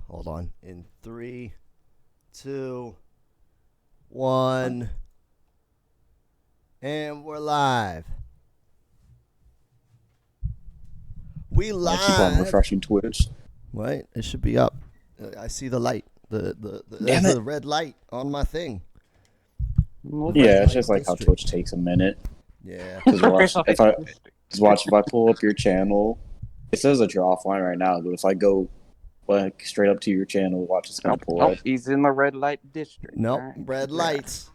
Hold on. In 3, 2, 1. And we're live. We live. I keep on refreshing Twitch. Right? It should be up. I see the light. The red light on my thing. Yeah, it's just like how Twitch takes a minute. Yeah. Because if I pull up your channel, it says that you're offline right now, but if I go like straight up to your channel, watch, it's gonna pull up. He's in the red light district. Nope. Right. Red lights.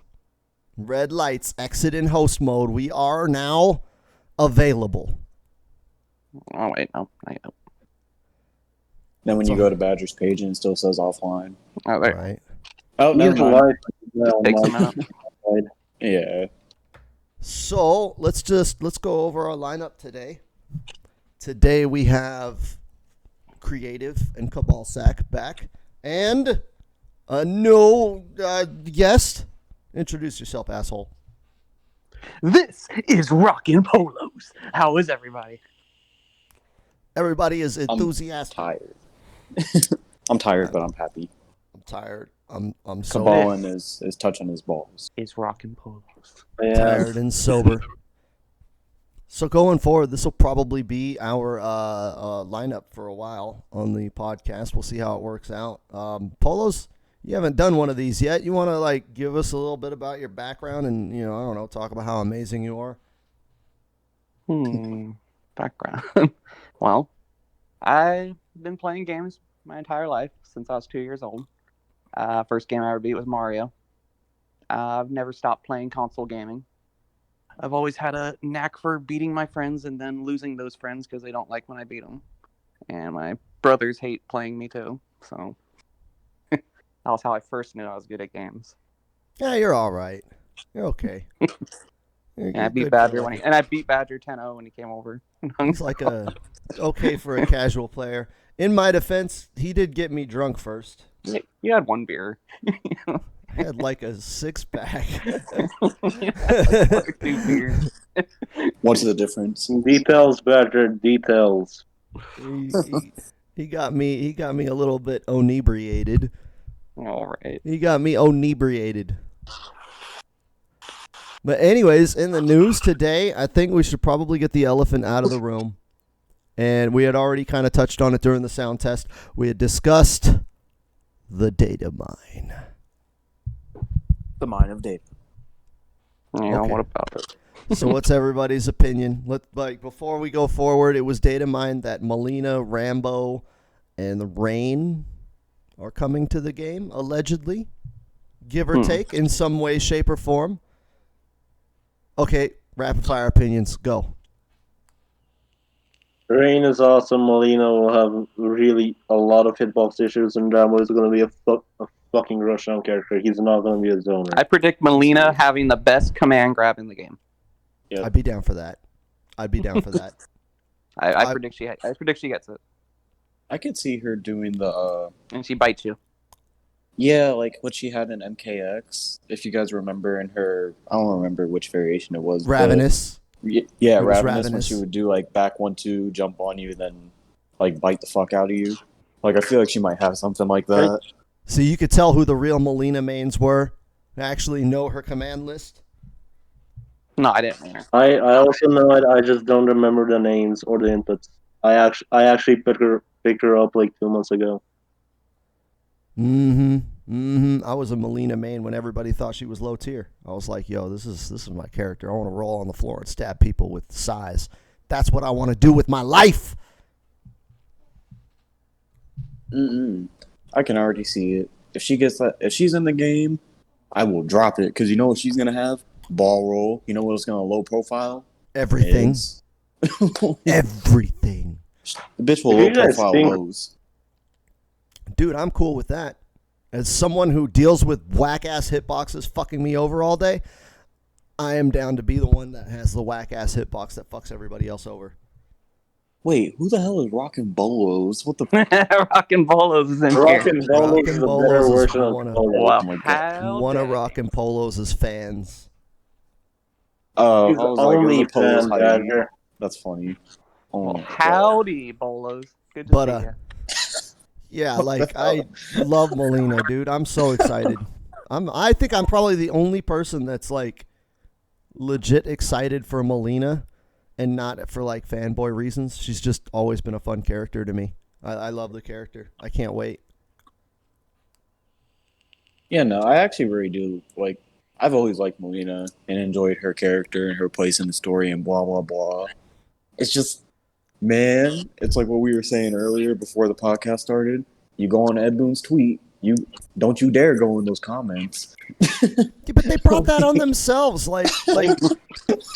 Red lights. Exit in host mode. We are now available. Oh wait, no. Then when you go to Badger's page and it still says offline. Oh, there. Right. Oh, never mind. Just takes a minute. Yeah. So let's go over our lineup today. Today we have Creative and Cabal Sack back, and a new guest. Introduce yourself, asshole. This is Rockin' Polos. How is everybody? Everybody is enthusiastic. I'm tired. I'm tired, but I'm happy. I'm tired. I'm so Cabalin is touching his balls. It's Rockin' Polos. tired and sober. So going forward, this will probably be our lineup for a while on the podcast. We'll see how it works out. Polos, you haven't done one of these yet. You want to give us a little bit about your background and I don't know, talk about how amazing you are. Background. Well, I've been playing games my entire life since I was 2 years old. First game I ever beat was Mario. I've never stopped playing console gaming. I've always had a knack for beating my friends and then losing those friends because they don't like when I beat them. And my brothers hate playing me too. So that was how I first knew I was good at games. Yeah, you're all right. You're okay. And I beat Badger I beat Badger 10-0 when he came over. It's okay for a casual player. In my defense, he did get me drunk first. You had one beer. I had like a 6-pack. 2 beers. What's the difference? Details, Badger, details. He got me a little bit inebriated. All right. He got me inebriated. But anyways, in the news today, I think we should probably get the elephant out of the room. And we had already kind of touched on it during the sound test. We had discussed the data mine. The mine of data. Yeah, Okay. what about it? So what's everybody's opinion? Before we go forward, it was data mined that Melina, Rambo, and the Rain are coming to the game, allegedly. Give or take, in some way, shape, or form. Okay, rapid fire opinions, go. Rain is awesome. Molina will have really a lot of hitbox issues, and Rambo is going to be a fucking rushdown character. He's not going to be a zoner. I predict Melina having the best command grab in the game. Yep. I'd be down for that. I predict she gets it. I could see her doing the And she bites you. yeah, like what she had in MKX. If you guys remember in her, I don't remember which variation it was. Ravenous. Yeah, It was Ravenous, when Ravenous. she would do back 1-2, jump on you, then bite the fuck out of you. I feel like she might have something like that. So you could tell who the real Melina mains were. Actually know her command list. No, I didn't mean her. I also know it. I just don't remember the names or the inputs. I actually picked her up 2 months ago. I was a Melina main when everybody thought she was low tier. I was like, yo, this is my character. I want to roll on the floor and stab people with size. That's what I want to do with my life. I can already see it. If she's in the game, I will drop it because you know what she's gonna have? Ball roll. You know what it's gonna low profile? Everything. Everything. The bitch will low profile lows. Dude, I'm cool with that. As someone who deals with whack-ass hitboxes fucking me over all day, I am down to be the one that has the whack-ass hitbox that fucks everybody else over. Wait, who the hell is Rockin' Bolos? What the Rockin' Bolos is in here. Rockin' Bolos is a better version of one of Rockin' Polos' fans. He's I was like, only Polos fan, hiding. Badger. That's funny. Howdy, Bolos. Good to But, see you. Yeah, like I love Melina, dude. I'm so excited. I think I'm probably the only person that's like legit excited for Melina and not for like fanboy reasons. She's just always been a fun character to me. I love the character. I can't wait. Yeah, no, I actually really do like. I've always liked Melina and enjoyed her character and her place in the story and blah blah blah. It's just, man, it's like what we were saying earlier before the podcast started. You go on Ed Boon's tweet, you don't you dare go in those comments. Yeah, but they brought that on themselves. Like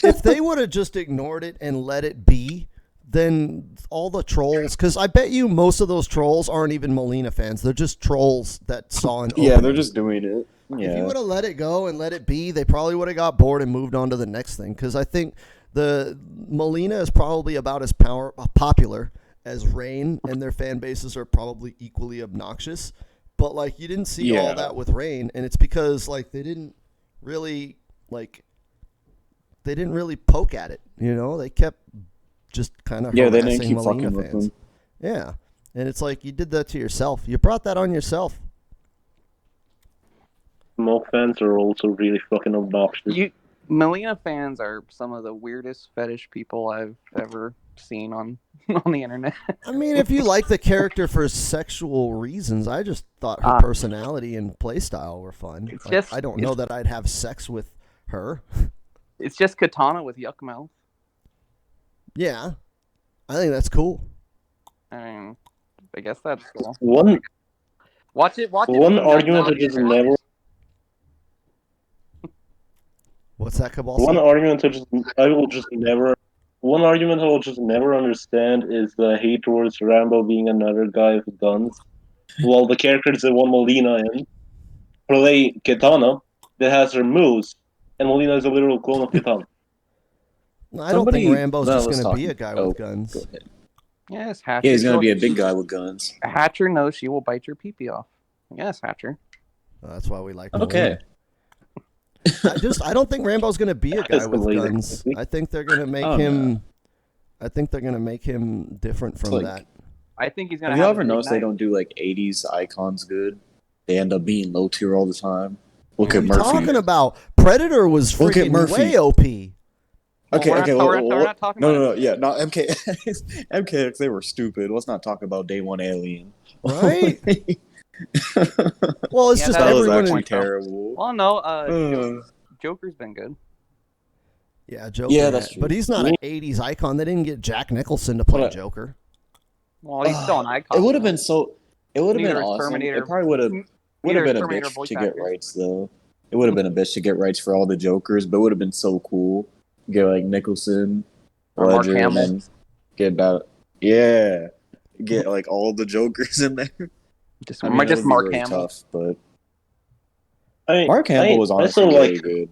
if they would have just ignored it and let it be, then all the trolls, because I bet you most of those trolls aren't even Melina fans. They're just trolls that saw an Yeah, opening. they're just doing it. If you Yeah, would have let it go and let it be, they probably would have got bored and moved on to the next thing. Because I think the Melina is probably about as popular as Rain, and their fan bases are probably equally obnoxious. But like you didn't see all that with Rain, and it's because like they didn't really poke at it. You know, they kept just kind of they didn't harassing keep Melina fucking with fans. them. Yeah, and it's like you did that to yourself. You brought that on yourself. Smoke fans are also really fucking obnoxious. Melina fans are some of the weirdest fetish people I've ever seen on the internet. I mean, if you like the character for sexual reasons, I just thought her personality and playstyle were fun. It's Like, just- I don't know that I'd have sex with her. It's just Katana with yuck mouth. Yeah, I think that's cool. I mean, I guess that's cool. One Watch it. one argument that just never What's that, Cabal? one argument that just I will just never one argument I will just never understand is the hate towards Rambo being another guy with guns. While the characters that want Molina in play Katana that has her moves, and Molina is a literal clone of Katana. I don't think Rambo's that just was going to be talking- a guy oh, with guns. Go ahead. Yes, Hatcher. Yeah, he's gonna be a big guy with guns. Hatcher knows she will bite your pee-pee off. Yes, Hatcher. That's why we like Okay. Melina. I don't think Rambo's going to be a guy That's with completely guns. crazy. I think they're going to make him. I think they're going to make him different from Like- that. I think he's gonna. Have you have ever a big noticed they night. don't do like '80s icons good? They end up being low tier all the time. Look What at are you Murphy. talking about? Predator was Look at freaking Murphy. way OP. Okay, Well, okay. we're not talking no, about no, no. it. Yeah, not MKX. MKX, they were stupid. Let's not talk about Day One Alien. Right? Well, it's Yeah, just that that was everyone. actually point, though. terrible. Well, no. Uh, Joker's been good. Yeah, Joker. Yeah, that's true. But he's not an '80s icon. They didn't get Jack Nicholson to play But, Joker. Well, he's still an icon. It would have though. been so. It would have Neither been is awesome. Terminator. It probably would have Neither been is a Terminator bitch voice to get actors. rights though. It would have been a bitch to get rights for all the Jokers, but it would have been so cool. Get like Nicholson, Or Mark Ledger, and Hamill. then get about get like all the Jokers in there. Just, I mean, it just would be Mark really Hamill. tough, but I Mark Hamill was I honestly still really like good.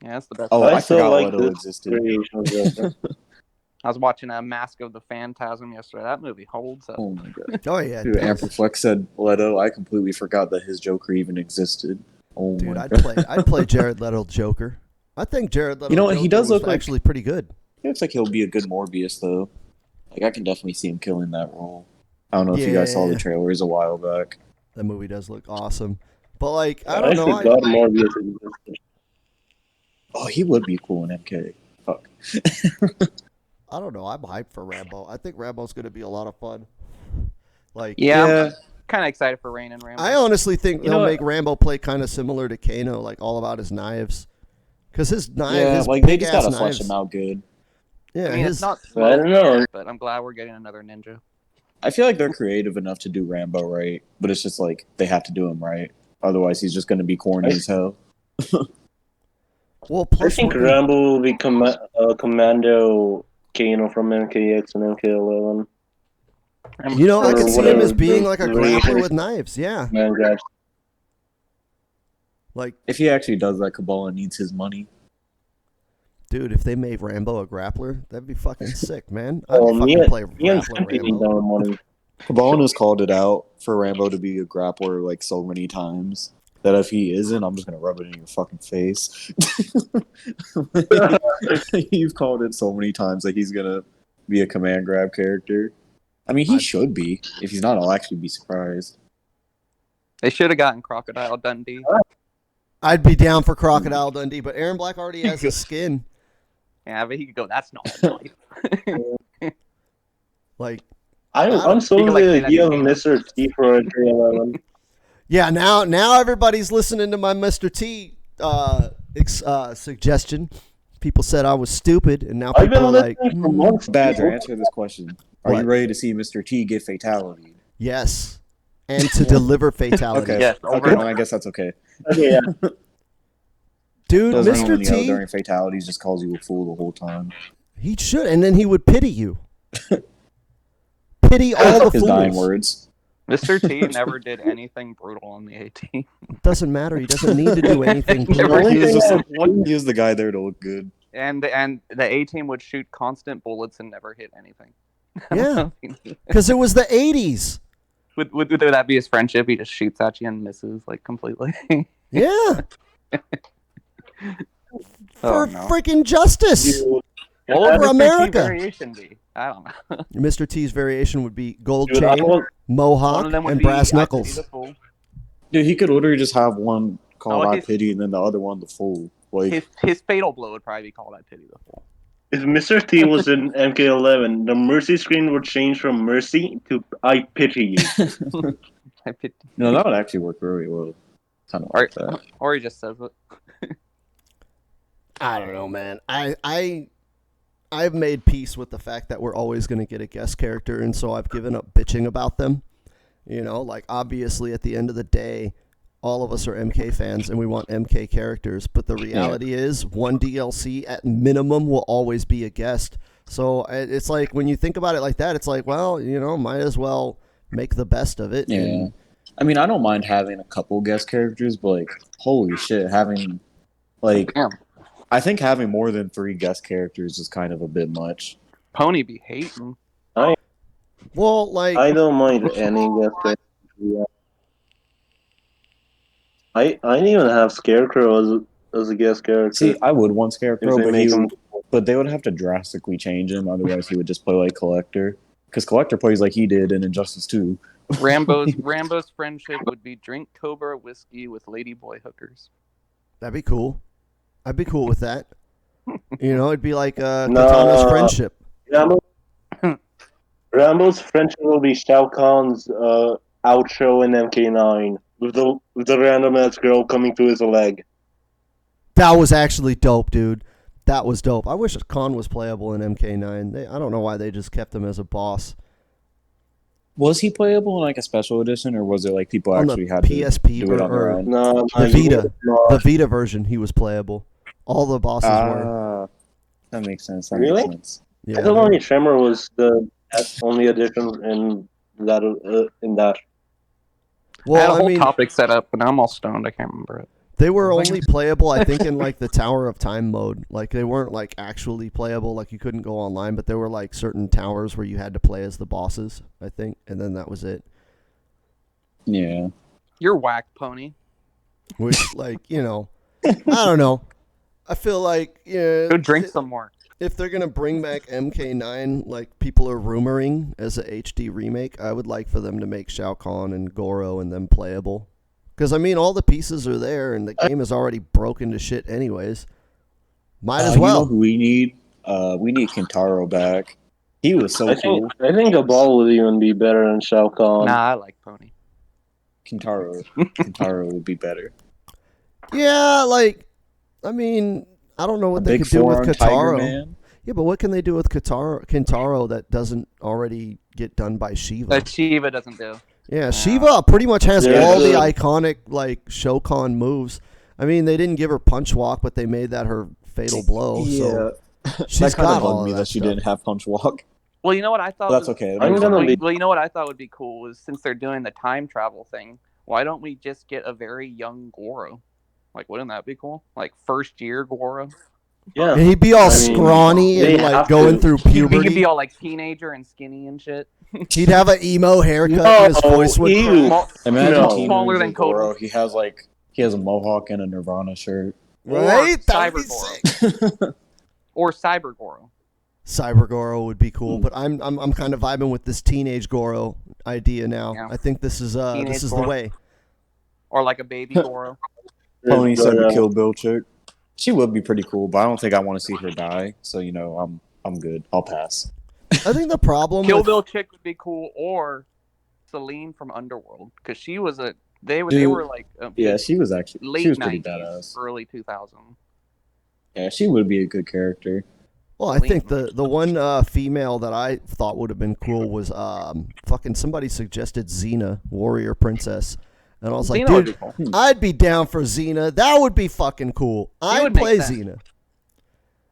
Yeah, that's the best. Oh, I I still forgot like Leto this existed. variation of Joker. I was watching a Mask of the Phantasm yesterday. That movie holds up. Oh my god. Oh yeah, Dude, dude. Ampliflex said Leto. I completely forgot that his Joker even existed. Oh Dude, my I'd god. play Jared Leto Joker. I think Jared Leto. You know what, he Joker does was look like- actually pretty good. It looks like he'll be a good Morbius though. Like I can definitely see him killing that role. I don't know if you guys saw the Yeah. trailers a while back. That movie does look awesome. But like, I I don't know. forgot Morbius existed. Oh, he would be cool in MK. Fuck. I don't know. I'm hyped for Rambo. I think Rambo's going to be a lot of fun. Like, Yeah, Yeah. I'm kind of excited for Rain and Rambo. I honestly think You they'll know make Rambo play kind of similar to Kano, like all about his knives. Because his knives, Yeah, his like they just big-ass gotta flesh knives. him out good. Yeah, I mean, his, it's not I don't know. but I'm glad we're getting another ninja. I feel like they're creative enough to do Rambo right, but it's just like they have to do him right. Otherwise, he's just gonna be corny as hell. well, I plus think we're gonna- Rambo will be Commando Kano from MKX and MK11. you know, I or can see him whatever as being the like a variation grappler is. with knives. Yeah, Man grabs. like, If he actually does that, Kabbalah needs his money. dude, if they made Rambo a grappler, that'd be fucking sick, man. I'd Oh, me fucking play and grappler Stimpy need Rambo. down money. Kabbalah has called it out for Rambo to be a grappler like so many times that if he isn't, I'm just gonna rub it in your fucking face. You've called it so many times that he's gonna be a command grab character. I mean, he should be. If he's not, I'll actually be surprised. They should have gotten Crocodile Dundee. I'd be down for Crocodile Dundee, but Aaron Black already has a skin. Yeah, but he could go, that's not life. Like, I'm so You can, the say that idea of in Mr. T for a J11. yeah, now everybody's listening to my Mr. T suggestion. People said I was stupid, and now I've people been are like, listening for months. Badger, answer this question. Are What? you ready to see Mr. T get fatality? yes, and to deliver fatality. Okay. Yes, Okay, well, I guess that's okay. Okay, yeah. Dude, Doesn't Mr. anyone yell T, during fatalities just calls you a fool the whole time. he should, and then he would pity you. Pity all the His dying fools. words. Mr. T never did anything brutal on the A-Team. Doesn't matter. He doesn't need to do anything. Never He was, did. just, he was the guy there to look good. And the A-Team would shoot constant bullets and never hit anything. Yeah, because it was the 80s. Would that be his friendship? He just shoots at you and misses, like, completely. Yeah. Oh, For no. freaking justice. What would for Mr. T America. variation be? I don't know. Mr. T's variation would be gold Dude, I chain, want- One mohawk, of them would and be brass I knuckles. Pity the Fool. Dude, he could literally just have one called Oh, I his- Pity and then the other one the Fool. Like, His fatal blow would probably be called I Pity the Fool. If Mr. T was in MK11, the mercy screen would change from mercy to I pity you. I pity. no, that would actually work very well. Kind of like that. Or he just says it. I don't know, man. I've made peace with the fact that we're always going to get a guest character, and so I've given up bitching about them. You know, like, obviously at the end of the day, all of us are MK fans and we want MK characters, but the reality is one DLC at minimum will always be a guest. So it's like, when you think about it like that, it's like, well, you know, might as well make the best of it. Yeah. And I mean, I don't mind having a couple guest characters, but, like, holy shit, having, like, Damn. I think having more than 3 guest characters is kind of a bit much. Pony be hating. well, like, I don't mind any guest character. Yeah. I didn't even have Scarecrow as a guest character. See, I would want Scarecrow, If they make him- but they would have to drastically change him. Otherwise, he would just play like Collector. Because Collector plays like he did in Injustice 2. Rambo's friendship would be drink Cobra whiskey with ladyboy hookers. that'd be cool. I'd be cool with that. You know, it'd be like Katana's friendship. Rambo's friendship will be Shao Kahn's outro in MK9 with the random ass girl coming to his leg. That was actually dope, dude. That was dope. I wish Khan was playable in MK9. I don't know why they just kept him as a boss. Was he playable in like a special edition, or was it like people On actually the had to PSP do it on their or own? No, The Vita. no. the Vita version, he was playable. All the bosses were. That makes sense. That Really? makes sense. I Yeah. thought only Shimmer was the only addition in that. I had Well, a I whole mean, topic set up, but I'm all stoned. I can't remember it. they were only playable, I think, in like the Tower of Time mode. Like, they weren't like actually playable. Like, you couldn't go online, but there were like certain towers where you had to play as the bosses, I think, and then that was it. Yeah. You're whack, Pony. Which, like, you know, I don't know. I feel like, yeah, Go drink some more. if they're gonna bring back MK9, like people are rumoring as a HD remake, I would like for them to make Shao Kahn and Goro and them playable. Because I mean, all the pieces are there, and the game is already broken to shit, anyways. Might as You know well. who we need? We need Kintaro back. He was so cool. I think a ball would even be better than Shao Kahn. Nah, I like Pony. Kintaro would be better. Yeah, like, I mean, I don't know what they Big could do with forearm tiger Kataro. man. Yeah, but what can they do with Kintaro that doesn't already get done by Shiva? That Shiva doesn't do. Yeah, Shiva pretty much has Yeah. all the iconic, like, Shokan moves. I mean, they didn't give her punch walk, but they made that her fatal blow. So she's that kind got of all bugged of me that that she stuff. didn't have punch walk. Well, you know what I thought? But that's okay. I'm gonna be- Well, you know what I thought would be cool is since they're doing the time travel thing, why don't we just get a very young Goro? Like, wouldn't that be cool? Like first year Goro. Yeah. And he'd be all I mean, scrawny they and like have going to. through He could puberty. be all like teenager and skinny and shit. He'd have an emo haircut and his voice would ew. crack. Imagine No. Teenage Smaller than Goro. Cobra. He has a mohawk and a Nirvana shirt. Right? Or That would be Cyber sick. Or Cyber Goro. Cyber Goro would be cool, but I'm kind of vibing with this teenage Goro idea now. Yeah. I think this is Teenage the Goro. way. Or like a baby Goro. Pony said the But, Kill Bill chick. She would be pretty cool, but I don't think I want to see her die. So I'm good. I'll pass. I think the problem Kill with Bill chick would be cool, or Celine from Underworld, because she was they Dude, were like Yeah, she was late pretty 90s, badass. early 2000s. Yeah, she would be a good character. well, I think the one female that I thought would have been cool was fucking somebody suggested Xena, Warrior Princess, and I was like, Xena would dude, be cool. I'd be down for Xena. That would be fucking cool. I'd would make play sense. Xena,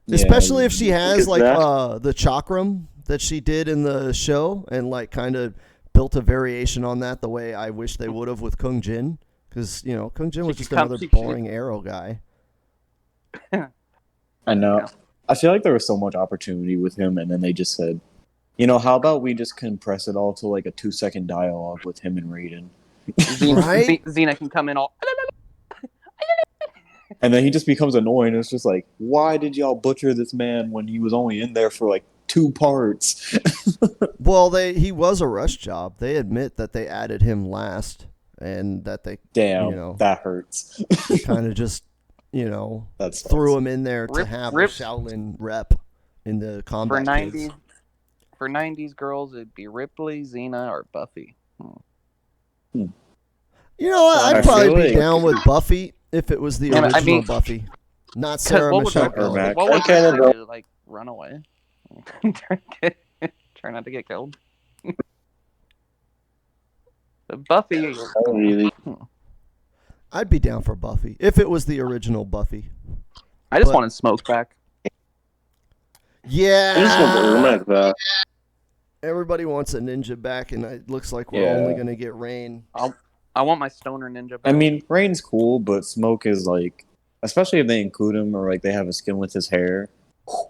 Yeah, especially if she has Because like that- the chakram that she did in the show, and like kind of built a variation on that the way I wish they would have with Kung Jin, because Kung Jin was She just could come- another she- boring arrow guy. I know. Yeah. I feel like there was so much opportunity with him, and then they just said, how about we just compress it all to like a 2-second dialogue with him and Raiden, Right? Xena can come in all. and then he just becomes annoying. It's just like, why did y'all butcher this man when he was only in there for like 2 parts? Well, he was a rush job. They admit that they added him last, and that they Damn, that hurts. kind of just That's threw him in there to Rip- have rip- a Shaolin rep in the combat. For 90s girls, it'd be Ripley, Xena, or Buffy. I'd probably feel be like- down with Buffy if it was the Yeah, original I mean- Buffy, not Sarah what would Michelle Or Gellar. Mac. What would I kinda Ripley do? Like run away? Try not to get killed. But Buffy. Oh, really? I'd be down for Buffy if it was the original Buffy. I just But- wanted Smoke back. I just want the Yeah, Ermac back. everybody wants a ninja back, and it looks like we're Yeah. only gonna get Rain. I want my stoner ninja back. I mean, Rain's cool, but Smoke is like, especially if they include him or like they have a skin with his hair. Well,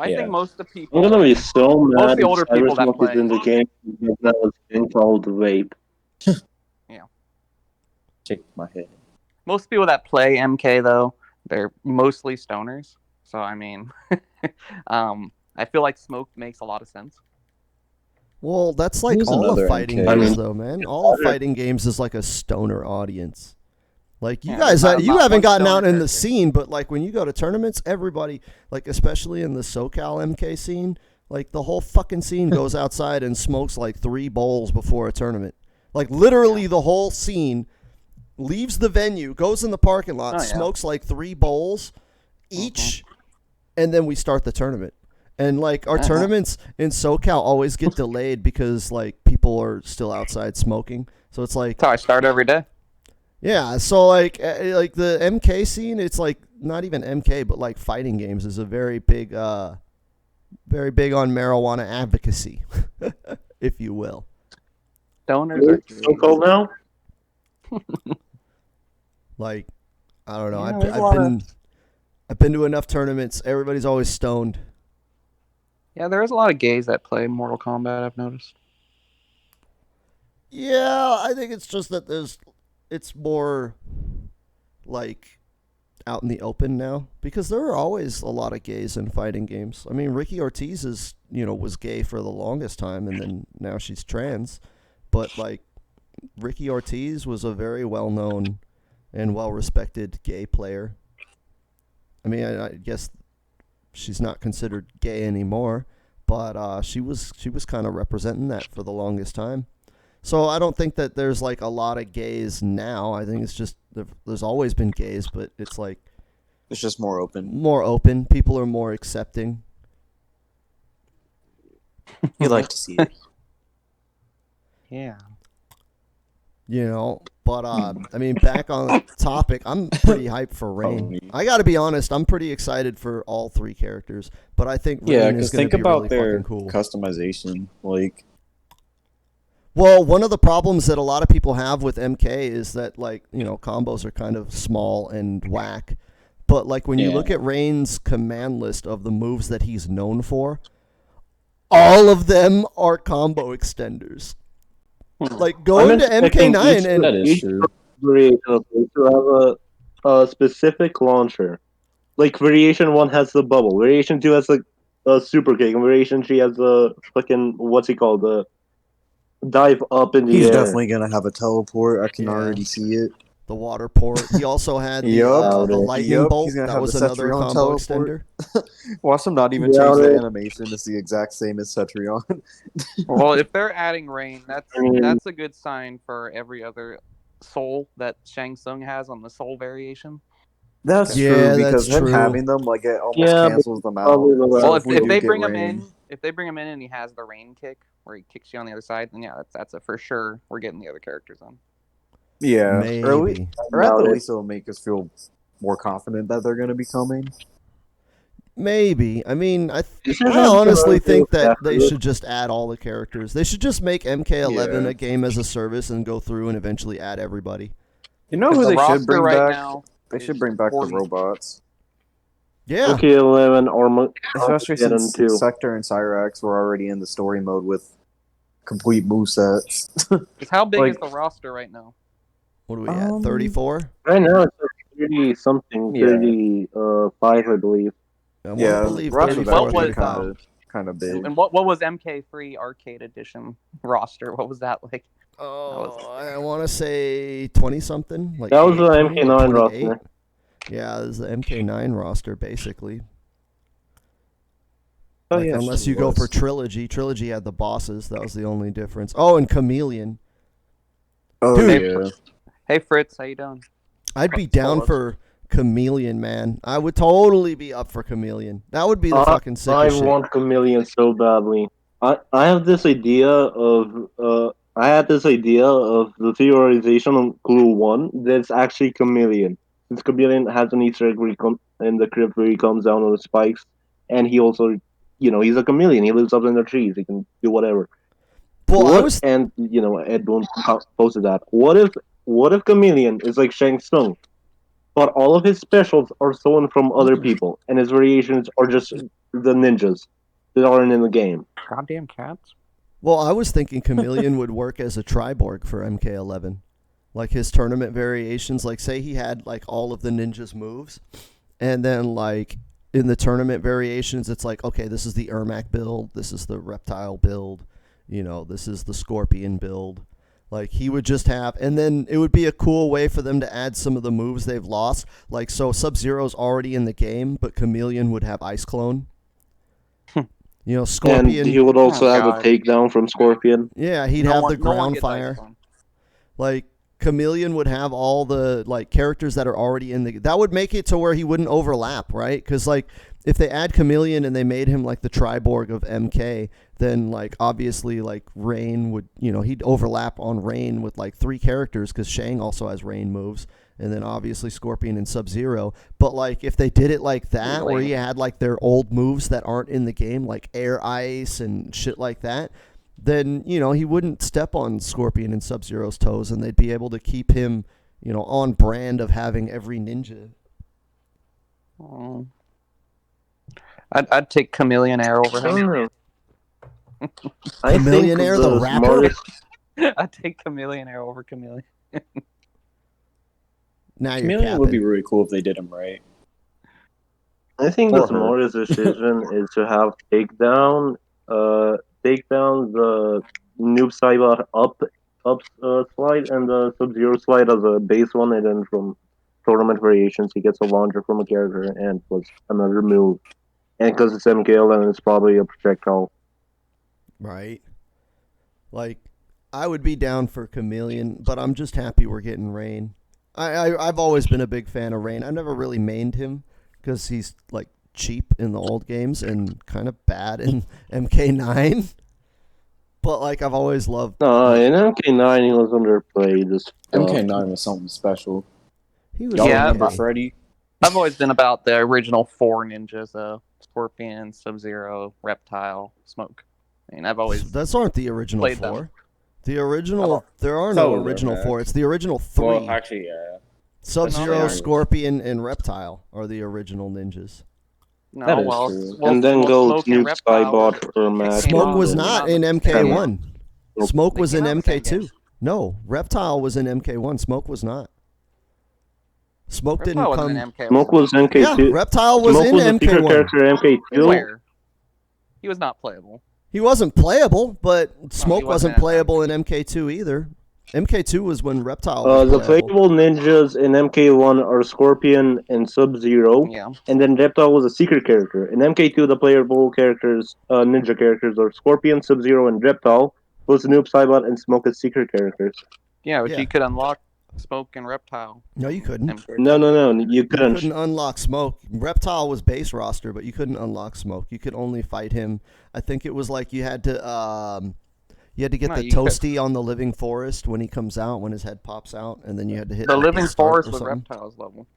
I yeah. think most of the I'm people. gonna be so Most of mad the older if people that Cybersmoke play- is in the game because that was being called vape. Shake my head. Most people that play MK though, they're mostly stoners. So I mean, I feel like Smoke makes a lot of sense. Well, that's like Who's all of another fighting MK? games, I mean- though, man. All of fighting games is like a stoner audience. Like you Yeah, guys, not- you not haven't one gotten stoner out in the character. scene, but like when you go to tournaments, everybody, like especially in the SoCal MK scene, like the whole fucking scene goes outside and smokes like 3 bowls before a tournament. Like literally, the whole scene leaves the venue, goes in the parking lot, Oh, yeah. smokes like 3 bowls each, and then we start the tournament. And like our tournaments in SoCal always get delayed because like people are still outside smoking. So it's like, That's how I start every day. yeah. So like the MK scene, it's like not even MK, but like fighting games is a very big on marijuana advocacy, if you will. Stoners are So cold now? Like, I don't know. Yeah, there's a lot I've been to enough tournaments. Everybody's always stoned. Yeah, there is a lot of gays that play Mortal Kombat, I've noticed. Yeah, I think it's just that it's more like out in the open now, because there are always a lot of gays in fighting games. I mean, Ricky Ortiz was gay for the longest time, and then now she's trans. But like, Ricky Ortiz was a very well-known and well-respected gay player. I mean, I guess she's not considered gay anymore, but she was kind of representing that for the longest time. So I don't think that there's like a lot of gays now. I think it's just there's always been gays, but it's like It's just more open. more open. People are more accepting. You like to see it. Yeah. But I mean, back on the topic, I'm pretty hyped for Rain. me. I got to be honest, I'm pretty excited for all 3 characters, but I think Yeah, Rain is because going think to be about really their fucking cool. customization. Like, Well, one of the problems that a lot of people have with MK is that, like, combos are kind of small and whack. But, like, when you Yeah. look at Rain's command list of the moves that he's known for, all of them are combo extenders. Like, go I'm into expecting MK9 each- and... that is each true. variation of it to have a specific launcher. Like variation 1 has the bubble, variation 2 has the Super K variation. She has the fucking what's he called? The dive up in the He's air. definitely gonna have a teleport. I can Yeah. already see it. The water port. He also had Yup. the lightning Yup, bolt. he's gonna That have was the another Cetrion combo teleport. extender. Watch him not even Yeah, change the right. animation. It's the exact same as Cetrion. Well, if they're adding rain, I mean- that's a good sign for every other soul that Shang Tsung has on the soul variation. That's Yeah, true because that's him true. having them like it almost Yeah, but cancels them out. probably the Well, if we if do they get bring him rain. in, and he has the rain kick where he kicks you on the other side, then yeah, that's a for sure. We're getting the other characters on. Yeah, Maybe. or at Doubt the it. least it'll make us feel more confident that they're gonna be coming. Maybe. I mean, I This is honestly not think that they definite. should just add all the characters. They should just make MK11 Yeah. a game as a service and go through and eventually add everybody. You know 'Cause who the they roster should bring right back? now They should is bring back the 40. robots. Yeah. MK11 or Especially Armageddon since too. Sector and Cyrax were already in the story mode with complete movesets. Because how big Like- is the roster right now? What are we at? 34? Right now it's like 30 something, Yeah. 35, I believe. I want Yeah, to believe roster 34 What or was, 35. kind of big. And what was MK3 Arcade Edition roster? What was that like? Oh, I want to say 20 something. Like That was the 20 or MK9 28. roster. Yeah, this is the MK9 roster basically. Oh, Like, yeah, unless she you go was. for Trilogy. Trilogy had the bosses. That was the only difference. Oh, and Chameleon. Oh Dude. yeah. Hey Fritz, how you doing? I'd be down for Chameleon, man. I would totally be up for Chameleon. That would be the fucking I sickest shit. want Chameleon so badly. I have this idea of I had this idea of the theorization on Clue 1 that's actually Chameleon. Since Chameleon has an Easter egg where in the crypt where he comes down on the spikes, and he also, he's a chameleon. He lives up in the trees. He can do whatever. Well, I was And Ed Boon posted that. What if Chameleon is like Shang Tsung, but all of his specials are stolen from other people, and his variations are just the ninjas that aren't in the game. Goddamn cats. Well, I was thinking Chameleon would work as a Triborg for MK11. Like his tournament variations, like say he had like all of the ninjas moves, and then like in the tournament variations, it's like, okay, this is the Ermac build, this is the Reptile build, this is the Scorpion build. Like he would just have, and then it would be a cool way for them to add some of the moves they've lost. Like so Sub-Zero's already in the game, but Chameleon would have Ice Clone. Scorpion. And he would also have God. a takedown from Scorpion. Yeah, he'd have the ground fire. Like Chameleon would have all the like characters that are already in the. That would make it to where he wouldn't overlap, right? Because like if they add Chameleon and they made him like the Triborg of MK, then like obviously like Rain would he'd overlap on Rain with like 3 characters because Shang also has Rain moves. And then obviously Scorpion and Sub-Zero. But like if they did it like that, where you had like their old moves that aren't in the game, like Air Ice and shit like that, then he wouldn't step on Scorpion and Sub-Zero's toes, and they'd be able to keep him on brand of having every ninja. I'd take Chameleon Air over I don't him. know. Chameleon Air, the rapper? I'd take Chameleon Air over Chameleon. Now you're Chameleon would be capping. really cool if they did him right. I think Or the her. smartest decision is to have takedown the Noob Saibot up slide and the Sub-Zero slide as a base one, and then from tournament variations he gets a launcher from a character and plus another move. And because it's MKL, it's probably a projectile. Right. Like, I would be down for Chameleon, but I'm just happy we're getting Rain. I've always been a big fan of Rain. I never really mained him because he's like cheap in the old games and kind of bad in MK9. But like I've always loved. No, in MK9 he was underplayed. MK9 was something special. He was Y'all Yeah, remember okay. Freddy? I've always been about the original 4 ninjas, Scorpion, Sub-Zero, Reptile, Smoke. I mean, I've always Those aren't the original played 4. them. The original. There are Some no of them original are. 4. It's the original 3. Well, actually, yeah. Sub-Zero, No, Scorpion, and Reptile are the original ninjas. No, That is well, true. well, And then well, goes Smoke and Noob Reptile Saibot or Matt. Came Smoke out- was came not out in the same MK1. Smoke They was in came out the same MK2. game. No, Reptile was in MK1. Smoke was not. Smoke Reptile didn't wasn't come. in MK1. Smoke was Yeah, MK2. Reptile was Smoke in was a secret MK1. character in MK2. Where? He was not playable. He wasn't playable, but Smoke wasn't wasn't that playable in MK2 either. MK2 was when Reptile was The playable. playable ninjas in MK1 are Scorpion and Sub-Zero, Yeah. and then Reptile was a secret character. In MK2, the playable characters, ninja characters, are Scorpion, Sub-Zero, and Reptile, plus Noob Saibot and Smoke as secret characters. Yeah, but Yeah. you could unlock Smoke and Reptile. No, you couldn't. MK2. No, you You couldn't. couldn't unlock Smoke. Reptile was base roster, but you couldn't unlock Smoke. You could only fight him. I think it was like you had to get No, the you could- toasty on the Living Forest when he comes out, when his head pops out, and then you had to hit The like, Living start Forest or was something. Reptile's level.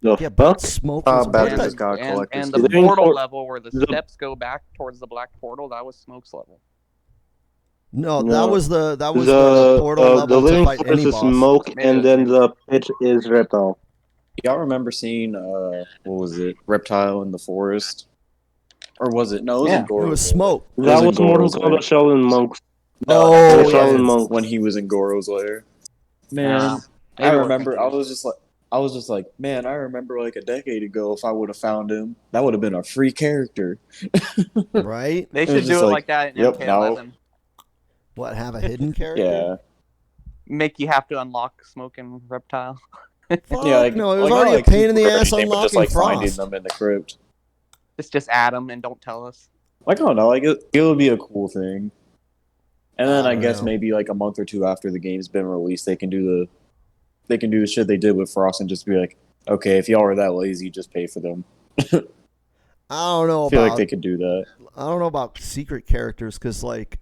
The Yeah, but fuck? Smoke was back what in the- this God Collector and skin. the Living portal For- level where the the- steps go back towards the black portal, that was Smoke's level. No, No. that was the portal level the to Living fight Forest any is boss. Smoke, Maybe and it was then maybe- the pit is Reptile. Y'all remember seeing what was it? Reptile in the forest, or was it? No, it was Yeah. in Goro. It was Smoke. That in was Mortal Goro's lair. Kombat Shell and Monks. Oh, yeah. yeah. Shaolin Monk. When he was in Goro's lair. Man, Maybe I we're remember. I confused. was just like, man, I remember like a decade ago. If I would have found him, that would have been a free character. Right? They It should was do just it like, like that in yep, MK11. What, have a hidden character? Yeah, Make you have to unlock Smoke and Reptile. Fuck, yeah. Like, no, it was like, already like, a pain in the Cooper ass and everything, but unlocking just like Frost. finding them in the crypt. Just add them and don't tell us. Like, I don't know. Like, it would be a cool thing. And then I I don't guess know. maybe like a month or two after the game's been released, they can do the shit they did with Frost and just be like, okay, if y'all are that lazy, just pay for them. I don't know I feel about like they could do that. I don't know about secret characters because like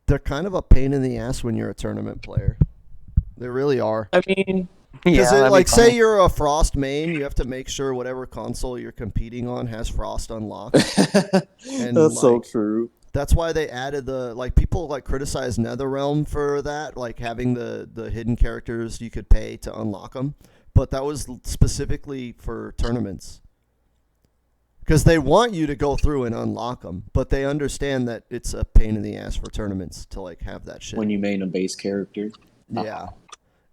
they're kind of a pain in the ass when you're a tournament player. They really are. I mean, Because that'd be like say funny. you're a Frost main, you have to make sure whatever console you're competing on has Frost unlocked. And, that's so like, true. That's why they added the like people like criticize NetherRealm for that, like having the hidden characters you could pay to unlock them, but that was specifically for tournaments. Because they want you to go through and unlock them, but they understand that it's a pain in the ass for tournaments to like have that shit. When you main a base character. Yeah.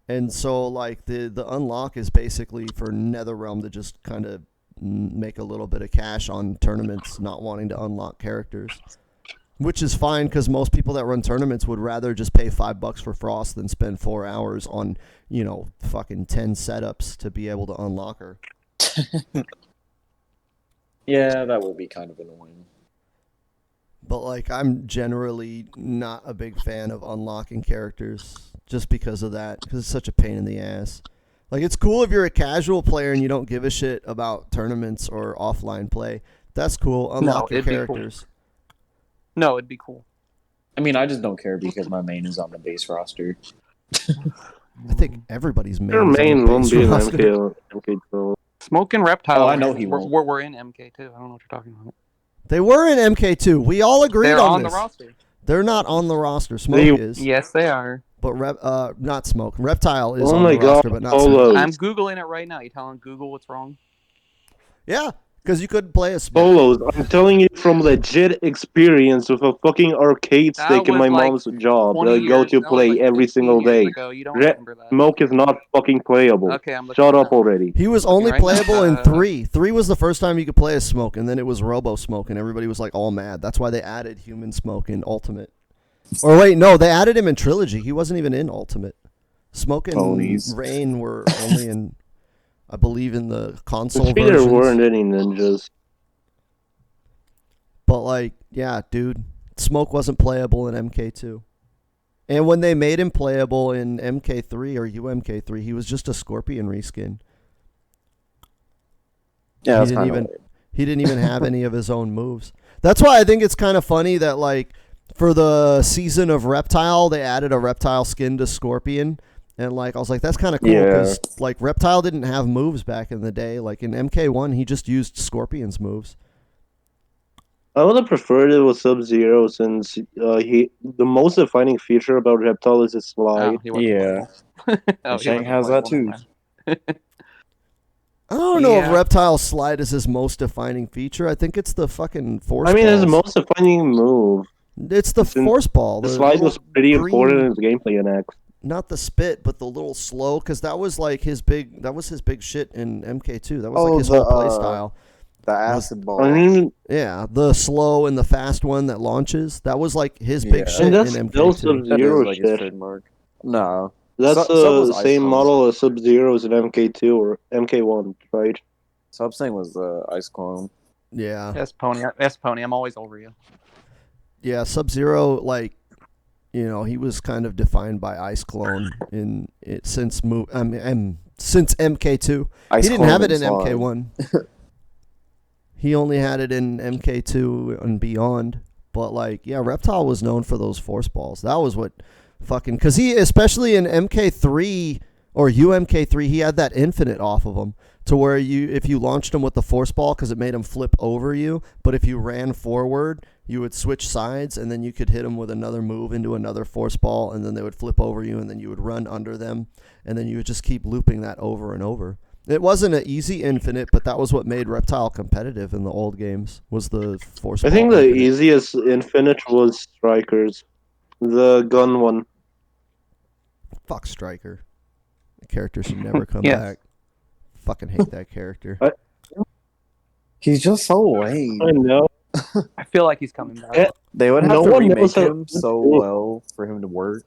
And so like the unlock is basically for NetherRealm to just kind of make a little bit of cash on tournaments not wanting to unlock characters. Which is fine because most people that run tournaments would rather just pay $5 for Frost than spend 4 hours on, fucking 10 setups to be able to unlock her. Yeah, that would be kind of annoying. But like I'm generally not a big fan of unlocking characters just because of that, because it's such a pain in the ass. Like it's cool if you're a casual player and you don't give a shit about tournaments or offline play. That's cool. Unlock your it'd be cool. characters. No, it'd be cool. I mean, I just don't care because my main is on the base roster. I think everybody's main. Your is on main the won't base be an roster. MK12. Smoke and Reptile. Oh, I know he won't. We're in MK2. I don't know what you're talking about. They were in MK2. We all agreed They're on on this. the roster. They're not on the roster. Smoke They- is, Yes, they are. but not Smoke. Reptile is Oh on my the god, roster, but not Smoke. Polo. I'm Googling it right now. You telling Google what's wrong? Yeah, because you couldn't play a Smoke. Polos, I'm telling you from legit experience with a fucking arcade That stick in was my like mom's job 20 that I go years- to that was play like every 15 single years day. ago. You don't Re- remember that. Smoke is not fucking playable. Okay, I'm looking Shut it up already. He was Looking only right now. playable in 3. 3 was the first time you could play as Smoke, and then it was Robo Smoke, and everybody was like all mad. That's why they added Human Smoke in Ultimate. Or wait, no, they added him in Trilogy. He wasn't even in Ultimate. Smoke and Ponies. Rain were only in, I believe, in the console See, there versions. weren't any ninjas. But like, yeah, dude, Smoke wasn't playable in MK2. And when they made him playable in MK3 or UMK3, he was just a Scorpion reskin. Yeah, that's he didn't kind even he didn't even have any of his own moves. That's why I think it's kind of funny that like for the season of Reptile, they added a Reptile skin to Scorpion. And like I was like, that's kind of cool because like Reptile didn't have moves back in the day. Like in MK1, he just used Scorpion's moves. I would have preferred it with Sub-Zero since the most defining feature about Reptile is his slide. Oh, he wasn't Yeah. playable. Oh, he Shang wasn't has that playable, too. never mind. I don't know if Yeah. Reptile's slide is his most defining feature. I think it's the fucking force. I mean, his balls. most defining move. It's the Since force ball. The slide was little pretty green- important in his gameplay in X. Not the spit, but the little slow, because that was like his big. That was his big shit in MK2. That was Oh, like his the, whole play style. The acid ball. I mean, Yeah, the slow and the fast one that launches. That was like his big Yeah. shit and that's in still MK2. That is Sub-Zero like his shit. trademark. No. That's Sub was the Ice same Clone. model as Sub-Zero's in MK2 or MK1, right? Sub thing was the Ice Clone. Yeah. Yes, Pony. I'm always over you. Yeah, Sub-Zero, like, you know, he was kind of defined by Ice Clone since MK2. Ice He didn't Clone have it and in Slime. MK1. He only had it in MK2 and beyond. But, like, yeah, Reptile was known for those force balls. That was what fucking... Because he, especially in MK3 or UMK3, he had that infinite off of him to where if you launched him with the force ball, because it made him flip over you, but if you ran forward, you would switch sides, and then you could hit them with another move into another force ball, and then they would flip over you, and then you would run under them, and then you would just keep looping that over and over. It wasn't an easy infinite, but that was what made Reptile competitive in the old games, was the force I ball think the infinite. easiest infinite was Strikers. The gun one. Fuck Striker. The character should never come Yes. back. Fucking hate that character. He's just so lame. I know. I feel like he's coming back. Eh, They would have No to one remake knows how him to so do it. well for him to work.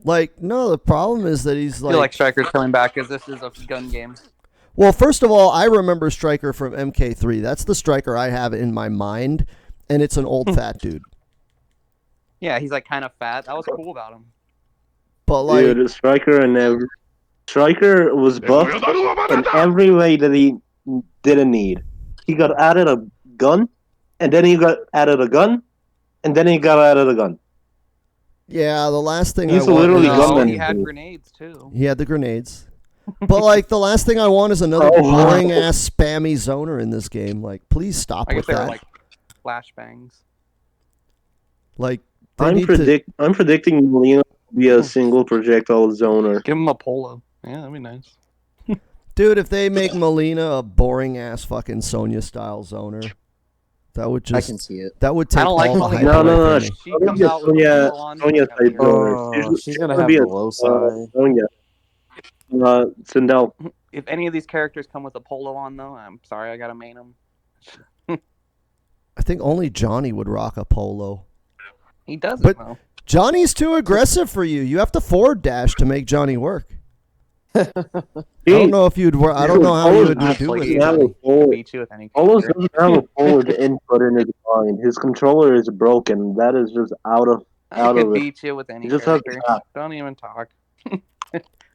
Like, no, the problem is that he's I feel like Striker's coming back because this is a gun game. Well, first of all, I remember Striker from MK3. That's the Striker I have in my mind, and it's an old fat dude. Yeah, he's like kind of fat. That was cool about him. But like, Dude, Striker was buffed in every way that he didn't need. He got added a gun, and then he got added a gun, and then he got added a gun. yeah, the last thing He's I want literally is- gunman. He had grenades too. He had the grenades. But like, the last thing I want is another Oh, wow. boring ass spammy zoner in this game. Like, please stop I guess with they were that. like flashbangs. Like, they I'm need to. predicting Molina will be a single projectile zoner. Give him a polo. Yeah, that'd be nice. Dude, if they make Molina a boring ass fucking Sonya style zoner, that would I just can see it. that would take I don't like all the Molina. hype No, away no, no. from me. She comes out with a Sonya, polo on. Sonya like, type zoner. Oh, she's gonna have be the a low side. Sonya. Sindel. if any of these characters come with a polo on, though, I'm sorry, I gotta main them. I think only Johnny would rock a polo. He doesn't But- though. Johnny's too aggressive for you. You have to forward dash to make Johnny work. I don't know if you'd work. I don't know how you would Honestly, do with he it. have a Johnny. forward. Beat you with any Almost character. doesn't have a forward input in his mind. His controller is broken. That is just out of I could of it. beat you with any You just have character. to- Don't even talk.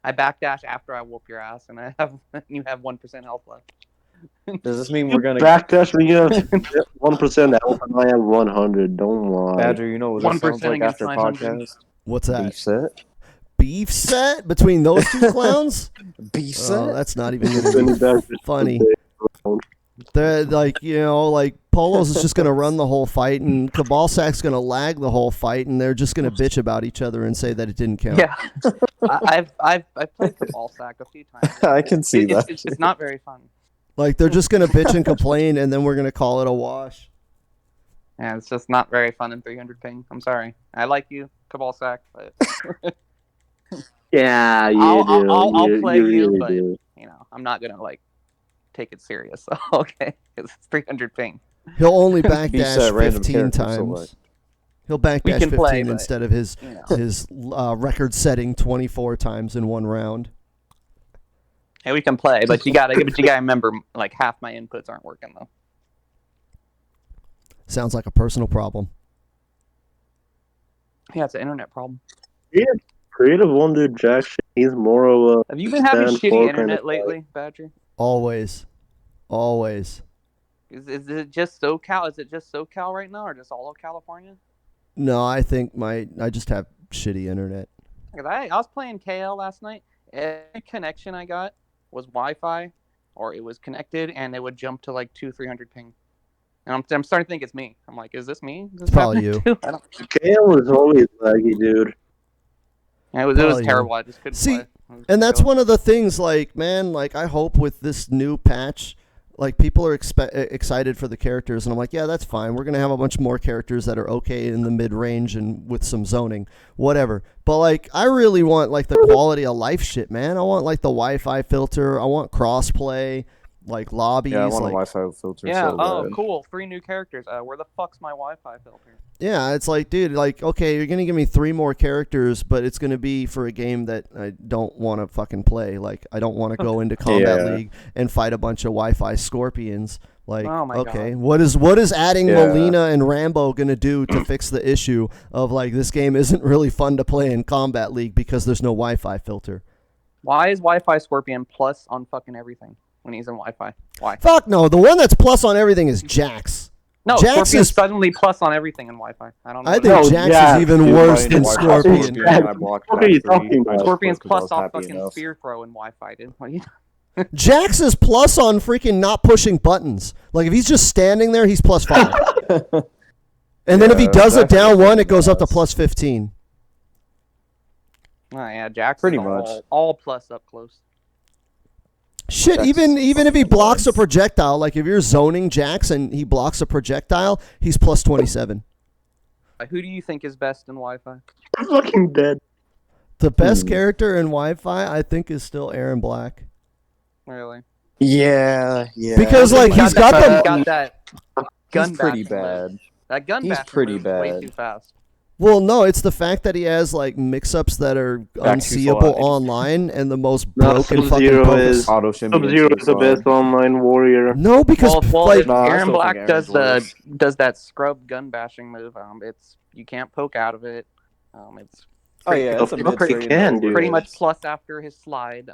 I backdash after I whoop your ass, and you have 1% health left. Does this mean we're gonna backdash when you have 1% health and I have 100. Don't lie. Badger? You know what this sounds 1% like against after 900. podcast? What's that? Beef set. Beef set between those two clowns? Beef Oh, set. that's not even Send gonna me be back to funny. the- They're like, you know, like Polos is just gonna run the whole fight, and Cabalsac's gonna lag the whole fight, and they're just gonna bitch about each other and say that it didn't count. Yeah, I've played the ball sack a few times. I can see that. It's not very fun. Like they're just gonna bitch and complain, and then we're gonna call it a wash. Yeah, it's just not very fun in 300 ping. I'm sorry. I like you, Cabal Sack, but Yeah, you I'll do. play you, really but do. you know, I'm not gonna like take it serious. Okay, because it's 300 ping. He'll only Beef backdash set random 15 characters, so times. what? He'll backdash We can 15 play, but, instead of his You know, his record-setting 24 times in one round. hey, we can play, but you gotta remember, like half my inputs aren't working though. Sounds like a personal problem. Yeah, it's an internet problem. Creative won't do jack shit. He's more of a Have you been having Stand shitty for kind internet of lately, Badger? Always. Always. Is it just SoCal? Is it just SoCal right now, or just all of California? No, I think I just have shitty internet. 'Cause I was playing KL last night. Every connection I got was Wi-Fi, or it was connected, and it would jump to like 200-300 ping. And I'm starting to think it's me. I'm like, is this me? Is this Probably happening you. too? I don't. KL was always laggy, dude. Yeah, it was Probably you. terrible. I just couldn't See, play. I was And that's killing. one of the things, like, man, like, I hope with this new patch, like, people are excited for the characters, and I'm like, yeah, that's fine. We're going to have a bunch more characters that are okay in the mid-range and with some zoning, whatever. But, like, I really want, like, the quality of life shit, man. I want, like, the Wi-Fi filter. I want crossplay. like lobbies. Yeah, I want a like, Wi-Fi filter. Yeah. So Oh, bad. cool. 3 new characters. Where the fuck's my Wi-Fi filter? yeah, it's like, dude, like, okay, you're gonna give me 3 more characters, but it's gonna be for a game that I don't want to fucking play. Like, I don't want to go into Combat Yeah. League and fight a bunch of Wi-Fi scorpions. Like, Oh my okay, God. what is adding Yeah. Molina and Rambo gonna do to fix the issue of like this game isn't really fun to play in Combat League because there's no Wi-Fi filter? Why is Wi-Fi Scorpion plus on fucking everything when he's in Wi-Fi? Why? Fuck no, the one that's plus on everything is Jax. No, Jax Scorpion's is- suddenly plus on everything in Wi-Fi. I don't know. I what think it is. Jax yeah, is even Dude, worse playing than Wi-Fi Scorpion. and I blocked What are you back 3. talking about? I just Scorpion's put 'cause I plus was off happy fucking enough. spear throw in Wi-Fi, dude. What are you? Jax is plus on freaking not pushing buttons. Like if he's just standing there, he's plus 5. And then if he Yeah, does it Jax is down 1, it pretty goes up to nuts. plus 15. Oh yeah, Jax Pretty is much. all plus up close. Shit, That's even if he fucking blocks a nuts. projectile, like if you're zoning Jax and he blocks a projectile, he's plus 27. Who do you think is best in Wi-Fi? I'm fucking dead. The best character in Wi-Fi, I think, is still Aaron Black. Really? Yeah. Because like he's got that, the got that gun He's pretty bashing move. bad. That gun He's bashing pretty move is way bad. too fast. well, no, it's the fact that he has like mix-ups that are Back to unseeable slide. online and the most No, broken fucking Sub-Zero focus. is Auto shimmy. Sub-Zero into is the slide. best online warrior. No, because Well, like if No, I Aaron still Black think does Aaron's does that scrub gun bashing move, it's you can't poke out of it. It's Oh yeah, it's a Fuck, mid he can, dude. pretty much plus after his slide.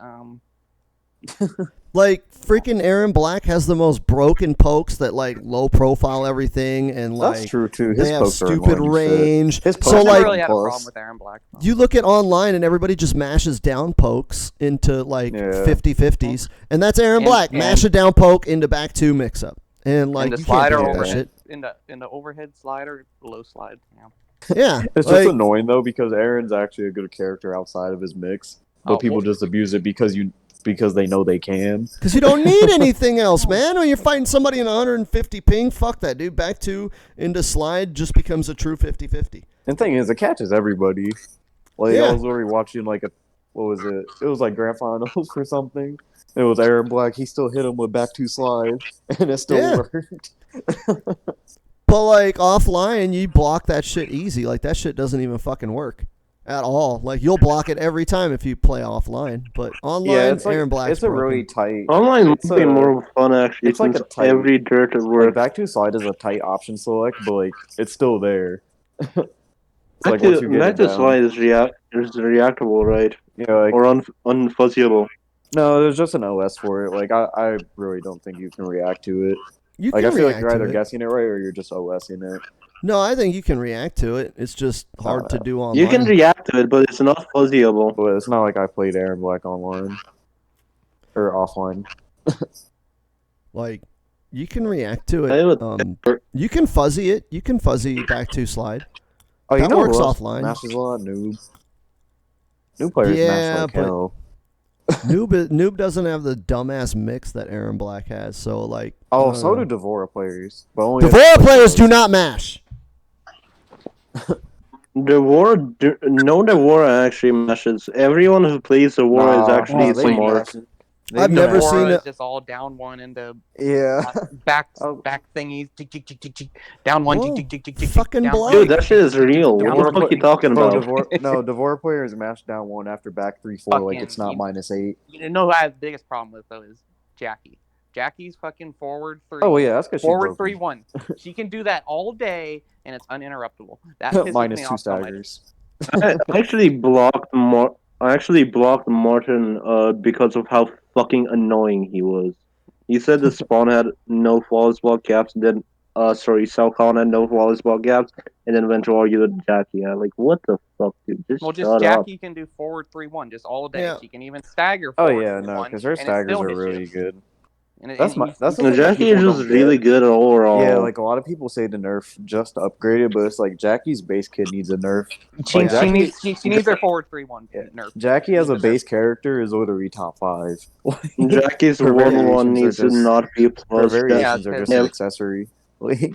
like freaking Aaron Black has the most broken pokes that like low profile everything and like That's true too. His they have pokes are stupid annoying as shit. range. His So pokes I are never like really had a plus. problem with Aaron Black. you look at online and everybody just mashes down pokes into like Yeah. 50-50s. And that's Aaron And- Black. and- Mash a down poke into back 2 mix up. And like in the you can't slider do that overhead, shit. in the overhead slider, low slide. Yeah. Yeah. It's like, just annoying though because Aaron's actually a good character outside of his mix, but Oh, people well- just abuse it because they know they can. Because you don't need anything else, man. When you're fighting somebody in 150 ping, fuck that, dude. Back 2 into slide just becomes a true 50-50. And thing is, it catches everybody. Like Yeah. I was already watching like what was it? It was like grand finals or something. It was Aaron Black. He still hit him with back 2 slide, and it still Yeah. worked. But like offline, you block that shit easy. Like that shit doesn't even fucking work at all. Like you'll block it every time if you play offline. But online, Yeah, it's like Aaron Black's it's a broken. really tight. Online might It's be a- more fun actually, it's like since a tight- every dirt at Like work. back 2 slide is a tight option select, but like it's still there. It's Back like once to you get back it to down, slide is reactable, right? you know, like Or unfuzzyable. no, there's just an OS for it. Like I really don't think you can react to it. You Like can I feel like react you're to either it. guessing it right or you're just OSing it. No, I think you can react to it. It's just hard to do online. You can react to it, but it's not fuzzyable. But it's not like I played Aaron Black online or offline. Like you can react to I would- it. You can fuzzy it. You can fuzzy back 2 slide. Oh, you That know works who else offline. Mashes a lot, Noob. New players Yeah, mash like but- hell. Noob doesn't have the dumbass mix that Aaron Black has. So like, Oh, I so don't do know. Devora players. But only Devora players do not mash. No Devora actually meshes. Everyone who plays Devora is actually they smart. mash. I've never Devora seen is it. just all down one into Yeah. back Oh. back thingies. Tick, tick, tick, tick, tick. Down one. Whoa, Tick, tick, tick, tick, tick, fucking down Black. one. Dude, that shit is real. Devora What the fuck are you talking Bro, about? Devora players mash down 1 after back 3-4 like Fucking- it's not -8. You know who I have the biggest problem with though is Jackie. Jackie's fucking forward 3. Oh yeah, that's because she's Forward broken. 3-1. She can do that all day and it's uninterruptible. That pisses me -2 off so much. staggers. I actually blocked Martin because of how fucking annoying he was. He said the spawn had no flawless block gaps, and then Salcon had no flawless block gaps, and then went to argue with Jackie. I'm like, what the fuck, dude? Just Well, shut just up. Jackie can do forward 3-1 just all day. Yeah. She can even stagger Oh forward yeah, no, 3-1, because her and it staggers still are hits really you. good. And That's and my- that's the No, thing that Jackie is people just don't really get. good overall. Yeah, like a lot of people say the nerf just to upgrade it, but it's like Jackie's base kid needs a nerf. She, Like, she Jackie- needs she needs her forward 3-1 Yeah. nerf. Jackie as a Needs base character is literally top 5. Jackie's Her 1-1 variations are needs to just- not be Her plus. variations are Yeah, just an accessory. Like,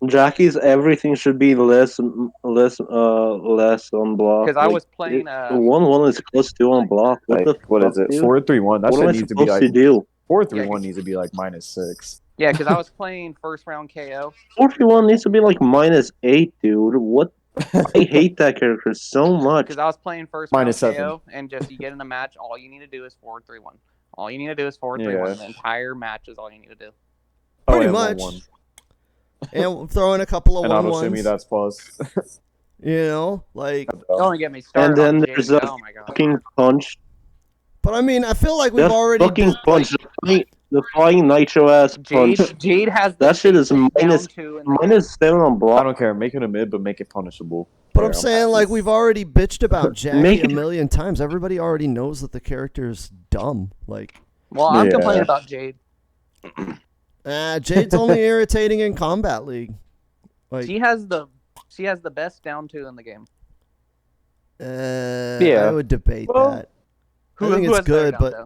Jackie's everything should be less on block. Because I was playing 1-1 is plus 2 on block. What the what fuck, is it? dude? 4-3-1. That What am I shit needs to be supposed like to do? 4-3-1 needs to be like -6. Yeah, because I was playing first round KO. 41 needs to be like -8, dude. What? I hate that character so much. Because I was playing first round -7. KO, and just you get in a match, all you need to do is forward 3-1. All you need to do is forward 3-1. Yeah. The entire match is all you need to do. Pretty yeah, much. 1-1. And throw in a couple of And auto shimmy, 1-1s. that's plus. You know, like. Don't get me started. And then on there's Jade. a Oh my god. fucking punch. But I mean, I feel like we've That already. fucking punch. The flying nitro ass punch. Jade has That shit is down minus 2 in -7 on I block. don't care. Make it a mid, but make it punishable. But I'm saying, like, we've already bitched about Jackie Make a it- million times. Everybody already knows that the character's dumb. Like, Well, I'm Yeah. complaining about Jade. Jade's only irritating in Combat League. Like, She has the best down 2 in the game. Yeah. I would debate Well, that. I think it's has better good, down but 2?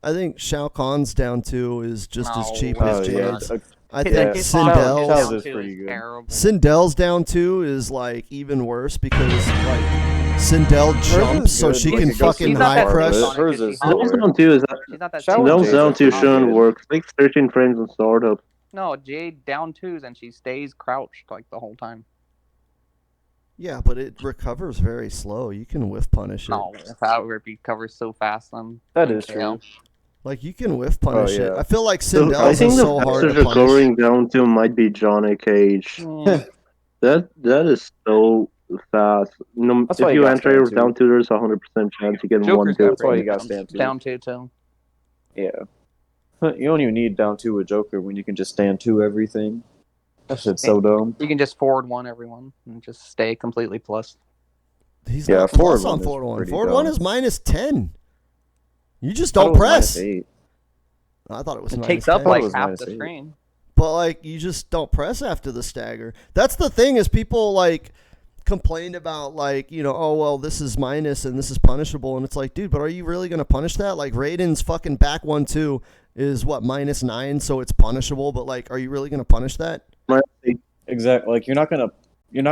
I think Shao Kahn's down 2 is just as cheap No, as yeah. Jade's. Uh, I His- think his combo Sindel- Sindel's down is 2 pretty is good. terrible. Sindel's down 2 is like even worse because like Sindel jumps so good. she Like, can it goes fucking She's not high that crush. focused on it Hers 'cause is she's slower. Those down 2 is She's not that Shao focused and on Those it. Jade down are 2 pretty shouldn't good. work. It's like 13 frames on startup. No, Jade down 2s and she stays crouched like the whole time. Yeah, but it recovers very slow. You can whiff punish it. No, that would recover so fast on That is KO. true. Like you can whiff punish it. yeah. I feel like So I Sindel's think is the so hard fastest to punish. recovering down 2 might be Johnny Cage. That is so fast. No, That's if why you you got enter stand 2. down 2, there's a 100% chance you get Joker's 1-2. got why you pretty got good stand 2. down 2 too. Yeah. You don't even need down 2 with Joker when you can just stand 2 everything. That shit's so dumb. You can just forward 1 everyone and just stay completely plus. He's Yeah, not plus forward on one is forward 1. pretty Forward 1 dumb. is -10. You just I thought don't it was press. -8. I thought it was It -10. takes up I like was half minus the 8. screen. But like you just don't press after the stagger. That's the thing is people like complain about like, you know, oh well this is minus and this is punishable and it's like, dude, but are you really gonna punish that? Like Raiden's fucking back 1-2 is what, -9, so it's punishable, but like are you really gonna punish that? Exactly. Like you're not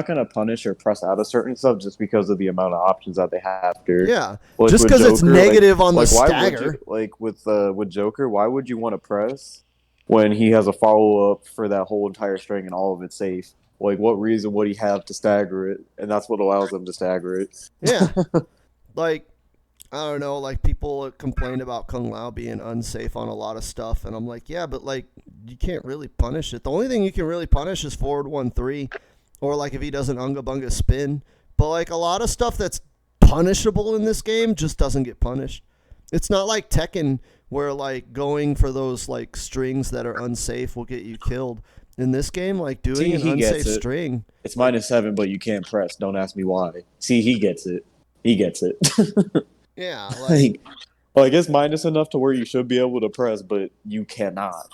gonna punish or press out a certain stuff just because of the amount of options that they have there. Yeah. Like, Just with because it's Joker, negative on the why would stagger. you, like with Joker, why would you want to press when he has a follow up for that whole entire string and all of it's safe? Like what reason would he have to stagger it? And that's what allows him to stagger it. Yeah. Like, I don't know, like people complain about Kung Lao being unsafe on a lot of stuff, and I'm like, yeah, but like you can't really punish it. The only thing you can really punish is forward 1-3, or like if he does an Unga Bunga spin. But like a lot of stuff that's punishable in this game just doesn't get punished. It's not like Tekken where like going for those like strings that are unsafe will get you killed. In this game, like doing See, an he gets unsafe it. string. It's -7, but you can't press. Don't ask me why. See, he gets it. He gets it. Yeah, like like it's minus enough to where you should be able to press, but you cannot.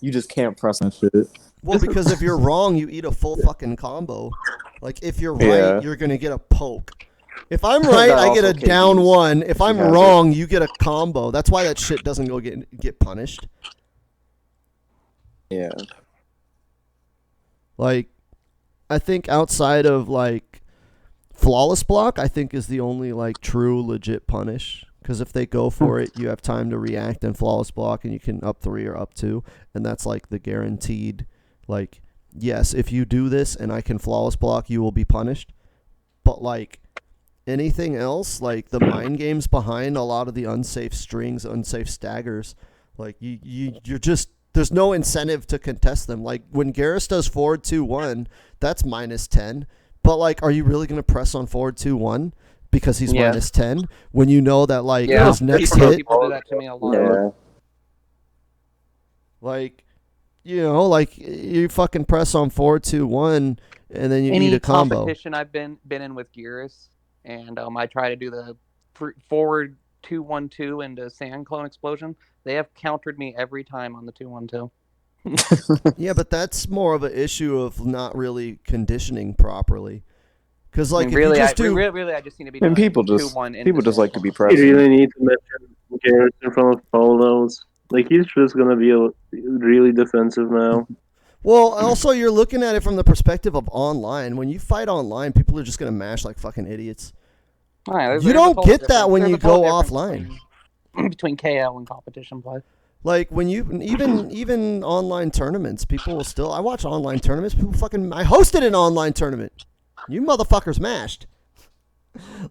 You just can't press that shit. well, because if you're wrong, you eat a full fucking combo. Like if you're right, Yeah. you're gonna get a poke. If I'm right, That I get a also down KPs. 1. If I'm has it. wrong, you get a combo. That's why that shit doesn't go get punished. Yeah. Like, I think outside of like flawless block, I think is the only like true legit punish. Because if they go for it, you have time to react and flawless block, and you can up 3 or up 2, and that's like the guaranteed. Like, yes, if you do this and I can flawless block, you will be punished. But like anything else, like the mind games behind a lot of the unsafe strings, unsafe staggers, like you're just. There's no incentive to contest them. Like when Garrus does forward 2-1, that's -10. But like, are you really gonna press on forward 2-1 because he's Yeah. -10 when you know that like Yeah, his next people, hit, people do that to me a lot. Yeah. like you know, like you fucking press on forward 2-1 and then you Any eat a combo. competition I've been in with Gearus, and I try to do the forward 2-1-2 into Sand Clone Explosion. They have countered me every time on the 2-1-2. Yeah, but that's more of an issue of not really conditioning properly. Because like if really, you just do, really, I just need to be. And doing people just 2-1 into people just like to be You pressing. really need to mention Garrett in front of Polos. Like he's just gonna be really defensive now. well, also you're looking at it from the perspective of online. When you fight online, people are just gonna mash like fucking idiots. All right, You don't get that when you go offline. Between KO and competition play. Like when you even online tournaments, people will still. I watch online tournaments. People fucking. I hosted an online tournament. You motherfuckers mashed.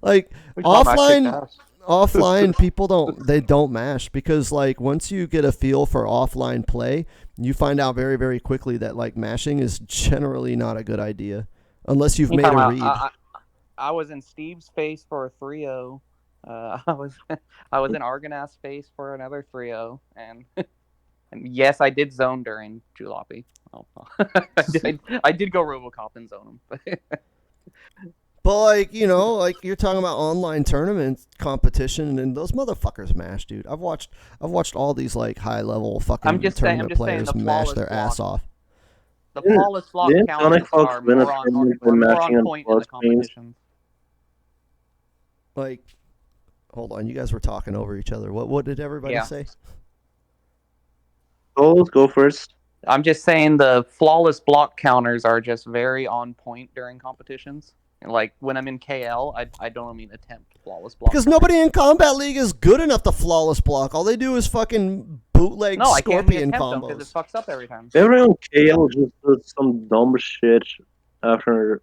Like We saw my kicked offline, ass. offline people don't mash because like once you get a feel for offline play, you find out very very quickly that like mashing is generally not a good idea unless you've You made a talking read. about, I was in Steve's face for a 3-0. I was in Argonauts' face for another 3-0, and yes, I did zone during Julopy. Oh, I did go RoboCop and zone him. But like like you're talking about online tournament competition, and those motherfuckers mash, dude. I've watched all these like high level fucking I'm just saying tournament players the mash flawless their ass block. off. The flawless block Didn't counters Sonic Fox are win a more tournament by are more matching on and point in the plus games? competition. Like, hold on, you guys were talking over each other. What did everybody Yeah. say? Let's go first. I'm just saying the flawless block counters are just very on point during competitions. Like when I'm in KL, I don't even attempt flawless block. Because counters. nobody in Combat League is good enough to flawless block. All they do is fucking bootleg No, I can't even scorpion attempt them because it combos. fucks up every time. Everyone KL just does some dumb shit after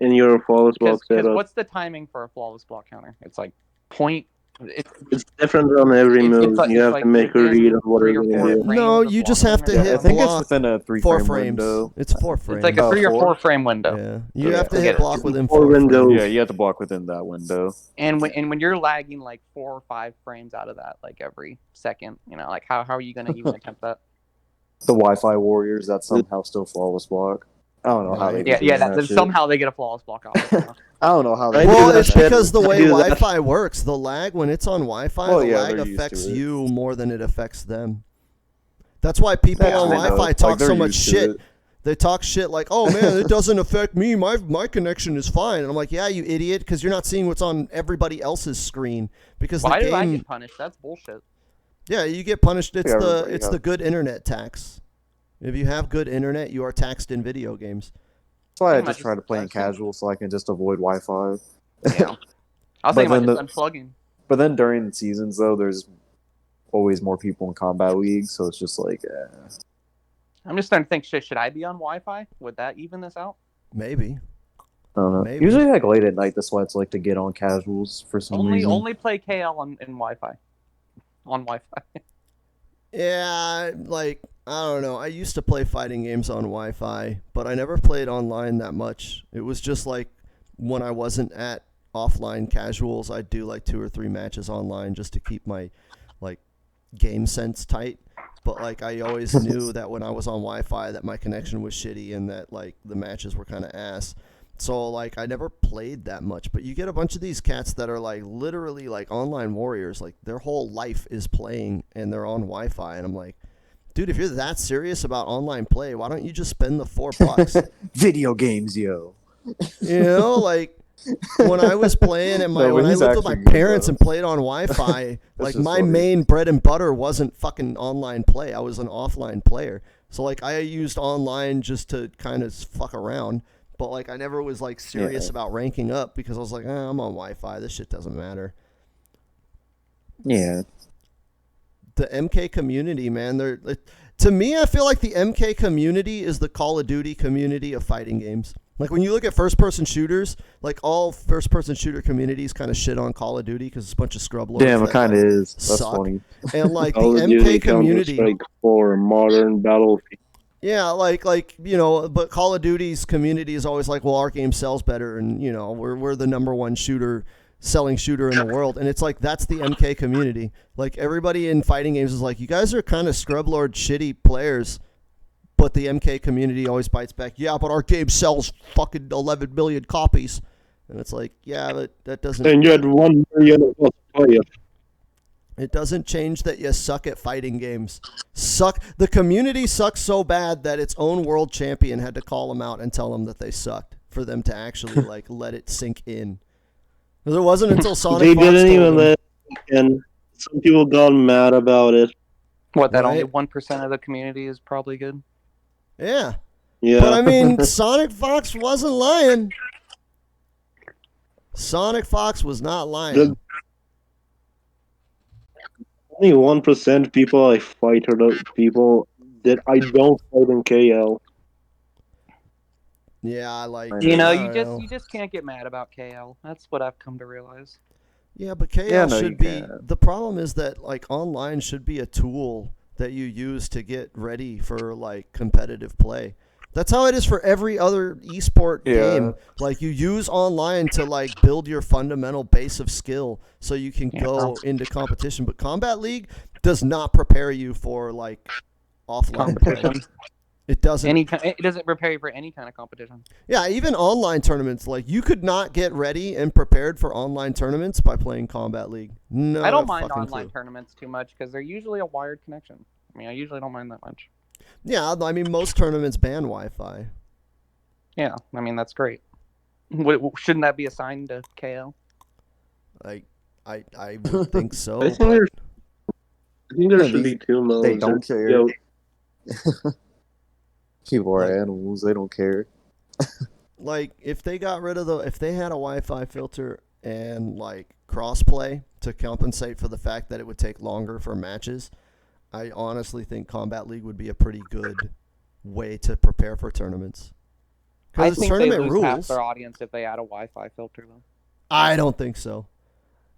in your flawless block Because setup. what's the timing for a flawless block counter? It's like point. It's different on every It's move. like- you it's have like to make a within read of whatever 3 or you're 4 gonna do. frames No, of you just have to blocking or hit I something. think it's block within a 4 3-frame frames. window. It's 4 frames. It's like a 3 or 4? 4 frame window. Yeah, you Yeah, have to I hit get it. block within 4 4 windows. frames. Yeah, you have to block within that window. And when you're lagging like 4 or 5 frames out of that, like every second, like how are you gonna even attempt that? The Wi-Fi warriors that somehow still flawless block. I don't know how they Yeah, do yeah. that That, shit. somehow they get a flawless block off. I don't know how they I do Well, that it's shit. because the I way do that. Wi-Fi works, the lag when it's on Wi-Fi, Well, the yeah, lag they're used affects to it. you more than it affects them. That's why people Yeah, on I know. Wi-Fi Like, talk they're so much used to shit. it. They talk shit like, "Oh man, it doesn't affect me. My connection is fine." And I'm like, "Yeah, you idiot, because you're not seeing what's on everybody else's screen." Because Why the do I game, get punished? That's bullshit. yeah, you get punished. It's Yeah, the everybody it's has- the good internet tax. If you have good internet, you are taxed in video games. That's why I Pretty just much try to play in it's taxing. casual so I can just avoid Wi-Fi. Yeah. I was But thinking about then just unplugging. But then during the seasons, though, there's always more people in Combat League, so it's just like, I'm just starting to think, should I be on Wi-Fi? Would that even this out? Maybe. I don't know. Maybe. Usually, like late at night, that's why it's like to get on casuals for some reason. Only play KL in Wi-Fi. On Wi-Fi. Yeah, like I don't know. I used to play fighting games on Wi-Fi, but I never played online that much. It was just like when I wasn't at offline casuals, I'd do like 2 or 3 matches online just to keep my like game sense tight. But like I always knew that when I was on Wi-Fi that my connection was shitty and that like the matches were kind of ass. So like I never played that much, but you get a bunch of these cats that are like literally like online warriors, like their whole life is playing and they're on Wi-Fi, and I'm like, dude, if you're that serious about online play, why don't you just spend the $4? Video games, yo. Like when I was playing and No, when I he's lived with my actually good, parents though. and played on Wi-Fi, like just my funny. main bread and butter wasn't fucking online play. I was an offline player. So like I used online just to kind of fuck around. But like I never was like serious about ranking up because I was like, I'm on Wi-Fi. This shit doesn't matter. Yeah. The MK community, man, to me, I feel like the MK community is the Call of Duty community of fighting games. Like when you look at first-person shooters, like all first-person shooter communities kind of shit on Call of Duty because it's a bunch of scrub lords. Damn, it kind of is. That's suck. funny. And like the Call of Duty, MK community. Counter-Strike 4, Modern Battlefield. Yeah, like but Call of Duty's community is always like, well, our game sells better, and we're the number one selling shooter in the world, and it's like that's the MK community. Like everybody in fighting games is like, you guys are kind of scrub lord shitty players, but the MK community always bites back. Yeah, but our game sells fucking 11 million copies, and it's like, yeah, but that doesn't. And you had 1 million of us players. It doesn't change that you suck at fighting games. The community sucks so bad that its own world champion had to call them out and tell them that they sucked for them to actually like let it sink in. It wasn't until Sonic They Fox didn't told even them. let it, and some people got mad about it. What, that only Right. 1% of the community is probably good? Yeah. Yeah. But I mean, Sonic Fox wasn't lying. Sonic Fox was not lying. The Only 1% people I fight are the people that I don't fight in KL. Yeah, I like. I You know, I you don't just know. you just can't get mad about KL. That's what I've come to realize. Yeah, but KL Yeah, no, should you be. can't. The problem is that like online should be a tool that you use to get ready for like competitive play. That's how it is for every other esport Yeah. game. Like you use online to like build your fundamental base of skill so you can Yeah. go into competition. But Combat League does not prepare you for like offline play. Competition. It doesn't. It doesn't prepare you for any kind of competition. Yeah, even online tournaments, like you could not get ready and prepared for online tournaments by playing Combat League. No, I don't mind fucking online clue. tournaments too much because they're usually a wired connection. I mean, I usually don't mind that much. Yeah, I mean most tournaments ban Wi-Fi. Yeah, I mean that's great. Shouldn't that be assigned to KL? Like, I would think so. I think But there No, should be two modes. They don't care. Yo, People are Like- animals. They don't care. like if they got rid of if they had a Wi-Fi filter and like crossplay to compensate for the fact that it would take longer for matches, I honestly think Combat League would be a pretty good way to prepare for tournaments. I Because it's think they tournament lose half rules. their audience if they add a Wi-Fi filter, though. I don't think so.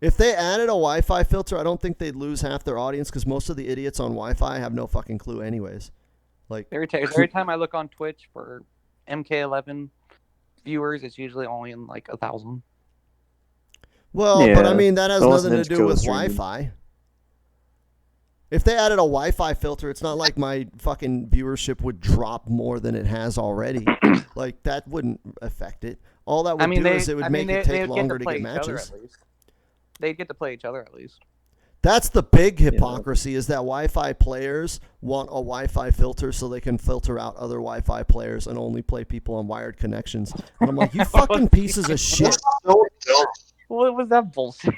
If they added a Wi-Fi filter, I don't think they'd lose half their audience because most of the idiots on Wi-Fi have no fucking clue anyways. Like, Every time I look on Twitch for MK11 viewers, it's usually only in like 1,000. well, but I Yeah. mean, that has Unless nothing to Ninja do Kill with is streaming. Wi-Fi. If they added a Wi-Fi filter, it's not like my fucking viewership would drop more than it has already. Like, that wouldn't affect it. All that would I mean, do is it would make it take they'd longer get to to play get each other matches. at least. They'd get to play each other at least. That's the big hypocrisy is that Wi-Fi players want a Wi-Fi filter so they can filter out other Wi-Fi players and only play people on wired connections. And I'm like, you fucking pieces of shit. What was that bullshit?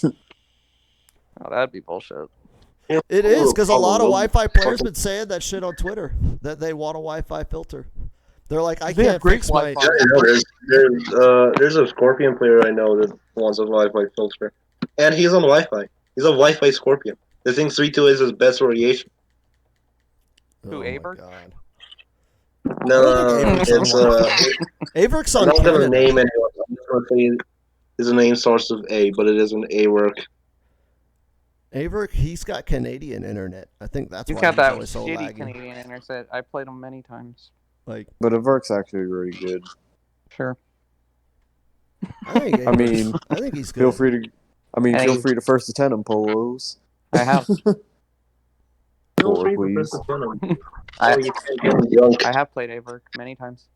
Oh, that'd be bullshit. It is because a lot of Wi-Fi players been saying that shit on Twitter that they want a Wi-Fi filter. They're like, I They have can't great fix my. Wi-Fi. Yeah, I know, there's a Scorpion player I know that wants a Wi-Fi filter, and he's on Wi-Fi. He's a Wi-Fi Scorpion. The thing 3.2 is his best variation. Who, Oh my Aver? God. No, Aver's it's on Averic's I'm on not gonna Canada. name anyone. I'm just gonna say his name starts with A, but it is an A work. Averick, he's got Canadian internet. I think that's He's why got he's that always so shitty laggy. Canadian internet. I played him many times. Like, But Averk's actually really good. Sure. I think I mean, I think he's good. Feel free to. I mean, Hey. feel free to first attend him, Polos. I have. Four, please. I, you can't get him drunk. I have played Averk many times.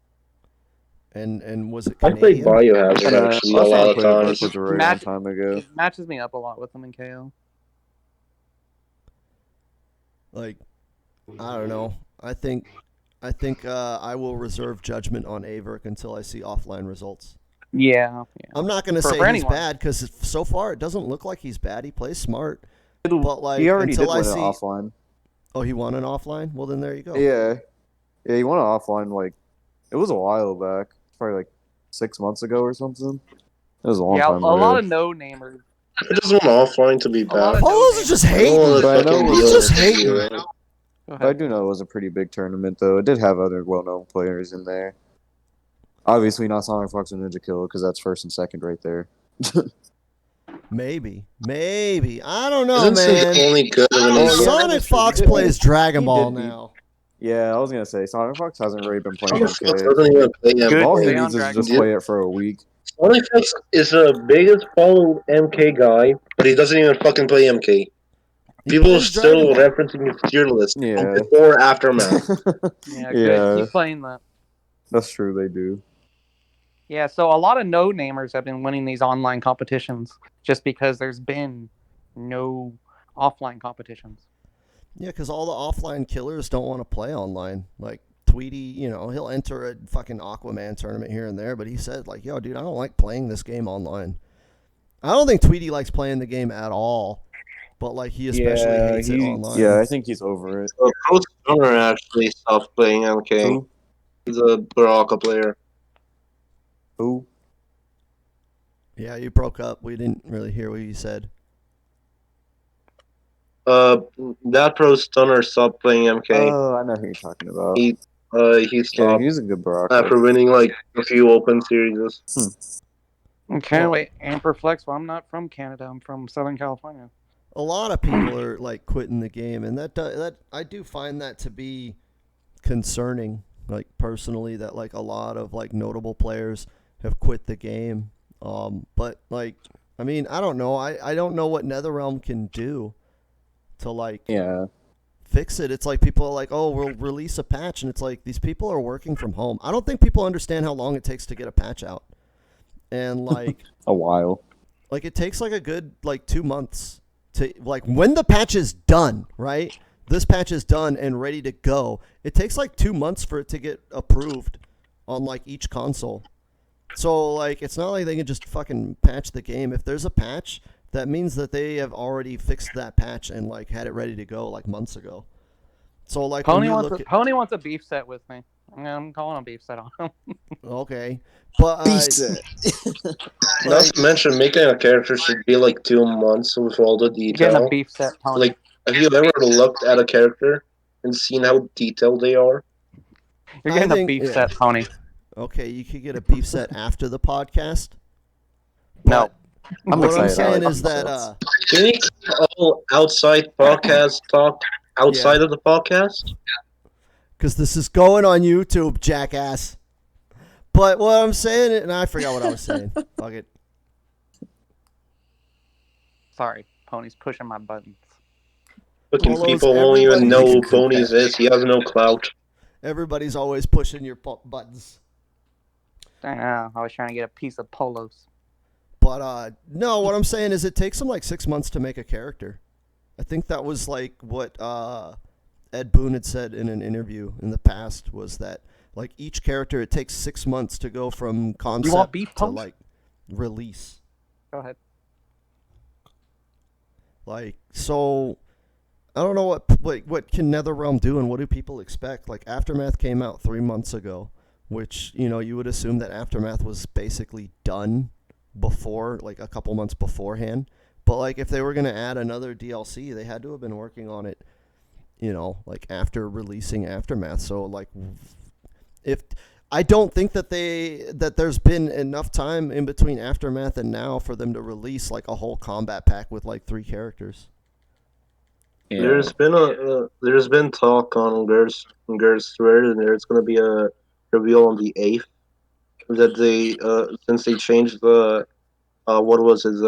And was it I played Canadian? Biohazard And, actually a last time lot I of played Averk times. was a very long Match- time ago. It matches me up a lot with him in KO. Like, I don't know. I think I will reserve judgment on Averick until I see offline results. Yeah. I'm not going to For say he's anyone. bad because so far it doesn't look like he's bad. He plays smart, but like He already did until I win it see, offline. oh, he won an offline. Well, then there you go. Yeah. Yeah, he won it offline, like, it was a while back. Probably like 6 months ago or something. It was a long Yeah, a time ago. lot of no-namers. I just want offline to be A lot bad. of Polos is just I don't hating. want But I to know fucking he's deal just with it. hating. Go But I ahead. do know it was a pretty big tournament, though. It did have other well-known players in there. Obviously not Sonic Fox and Ninja Kill, because that's first and second right there. Maybe. I don't know, Isn't man. Sonic only good when Oh, he's yeah. Sonic that's true. Fox He did plays Dragon he Ball did beat- now. Yeah, I was going to say, Sonic Fox hasn't really been playing Sonic Fox MK. doesn't even play Good. MK. All he Stay on needs is Dragon just Ball. play it for a week. Sonic Fox is the biggest followed MK guy, but he doesn't even fucking play MK. He People are plays still Dragon Ball. referencing his tier list Yeah. from before Aftermath. Yeah, Yeah. good. Keep playing that. That's true, they do. Yeah, so a lot of no-namers have been winning these online competitions just because there's been no offline competitions. Yeah, because all the offline killers don't want to play online. Like Tweety, he'll enter a fucking Aquaman tournament here and there, but he said, like, yo, dude, I don't like playing this game online. I don't think Tweety likes playing the game at all, but like he especially hates it online. Yeah, I think he's over it. Pro Stoner actually stopped playing MK. Who? He's a Baraka player. Who? Yeah, you broke up. We didn't really hear what you said. That pro stunner stopped playing MK. Oh, I know who you're talking about. He Yeah, stopped he's a good Baraka. after winning like a few open series. Okay, Well- wait, Amperflex. Well, I'm not from Canada. I'm from Southern California. A lot of people are like quitting the game, and that I do find that to be concerning. Like personally, that like a lot of like notable players have quit the game. But like, I mean, I don't know. I don't know what NetherRealm can do to like Yeah. fix it. It's like people are like, oh, we'll release a patch, and it's like these people are working from home. I don't think people understand how long it takes to get a patch out, and like A while. like it takes like a good like 2 months to like when the patch is done, right? This patch is done and ready to go. It takes like 2 months for it to get approved on like each console. So like it's not like they can just fucking patch the game. If there's a patch, that means that they have already fixed that patch and like had it ready to go like months ago. So like when Pony you wants look a, at, Pony wants a beef set with me. I'm calling a beef set on him. okay, but Not to mention, making a character should be like 2 months with all the You're getting a detail. beef set, Pony. Like, have you ever looked at a character and seen how detailed they are? You're getting I a think- beef yeah. set, Pony. okay, you could get a beef set after the podcast. No. I'm What I'm excited. I saying like is beef that sets. Can you keep all outside podcast talk outside of the podcast? because this is going on YouTube, jackass. But what I'm saying, and I forgot what I was saying. Fuck it. Sorry, Pony's pushing my buttons. Fucking Polos, people won't even everybody know who makes a good Ponies patch. is. He has no clout. Everybody's always pushing your buttons. I was trying to get a piece of Polos. But no, what I'm saying is it takes them like 6 months to make a character. I think that was like what Ed Boon had said in an interview in the past was that like each character it takes 6 months to go from concept beef, to Punch? like release. Go ahead. Like so, I don't know what can NetherRealm do and what do people expect? Like Aftermath came out 3 months ago, which you would assume that Aftermath was basically done before, like a couple months beforehand. But like if they were gonna add another DLC, they had to have been working on it, like after releasing Aftermath. So like, if I don't think that there's been enough time in between Aftermath and now for them to release like a whole combat pack with like 3 characters. Yeah. There's been talk on Ger's thread, and there's gonna be a reveal on the 8th that they since they changed the what was his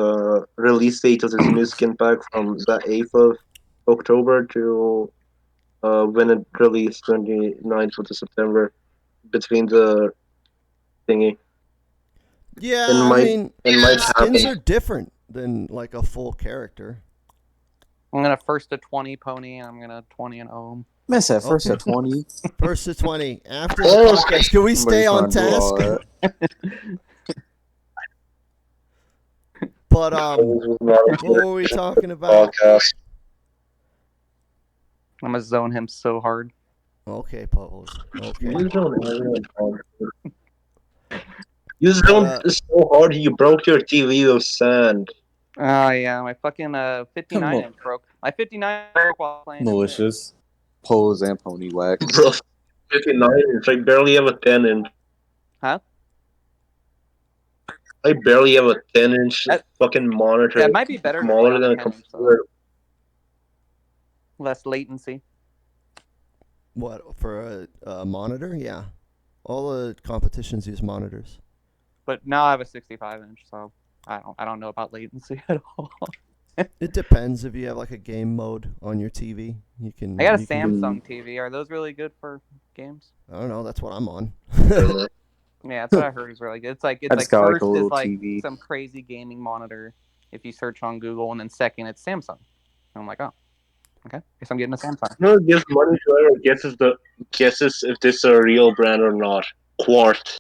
release date of his new skin pack from the 8th of October to when it released 29th of September between the thingy. Yeah, It I might- mean, it might skins happen. are different than like a full character. I'm gonna first to 20 Pony, and I'm gonna 20 and ohm. Miss at first Okay. at 20. First to 20 after the Oh, podcast. Can we stay on task? But what were we talking about? Podcast. I'm gonna zone him so hard. Okay, Pubbles. Okay. You zoned so hard you broke your TV with sand. Oh yeah, my fucking 59 Come on. inch broke. My 59 broke while playing. Malicious. Pose and pony wax. Bro, 59 inch. I barely have a 10 inch. Huh? I barely have a 10 inch That- fucking monitor. Yeah, it might be better to Smaller play than a on 10 inch, though. computer. Less latency. What for a monitor? Yeah, all the competitions use monitors. But now I have a 65 inch, so I don't know about latency at all. It depends if you have like a game mode on your TV. You can. I got a you can- Samsung TV. Are those really good for games? I don't know. That's what I'm on. Yeah, that's what I heard is really good. It's like I just got, like, a first is little like TV. some crazy gaming monitor if you search on Google, and then second it's Samsung. And I'm like, oh, okay, guess I'm getting a Samsung. You know what gives money to whoever guesses if this is a real brand or not? Quart.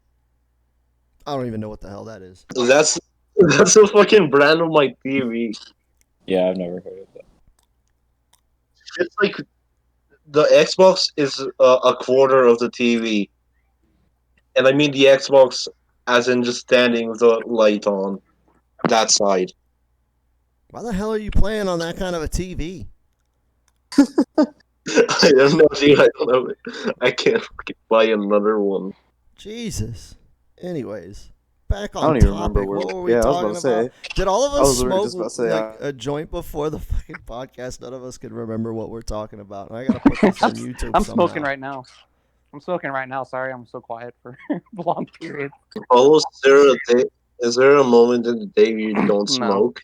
I don't even know what the hell that is. That's the fucking brand of my TV. Yeah, I've never heard of that. It's like the Xbox is a quarter of the TV, and I mean the Xbox as in just standing with the light on that side. Why the hell are you playing on that kind of a TV? I have no idea. I don't know. I can't fucking buy another one. Jesus. Anyways, back I on don't even remember topic. where. What were we Yeah, I was talking about to about? say. Did all of I us was literally smoke just about to say, like a joint before the fucking podcast? None of us can remember what we're talking about. And I gotta put this on YouTube. I'm somehow. smoking right now. Sorry, I'm so quiet for long periods. Almost is there a moment in the day where you don't smoke?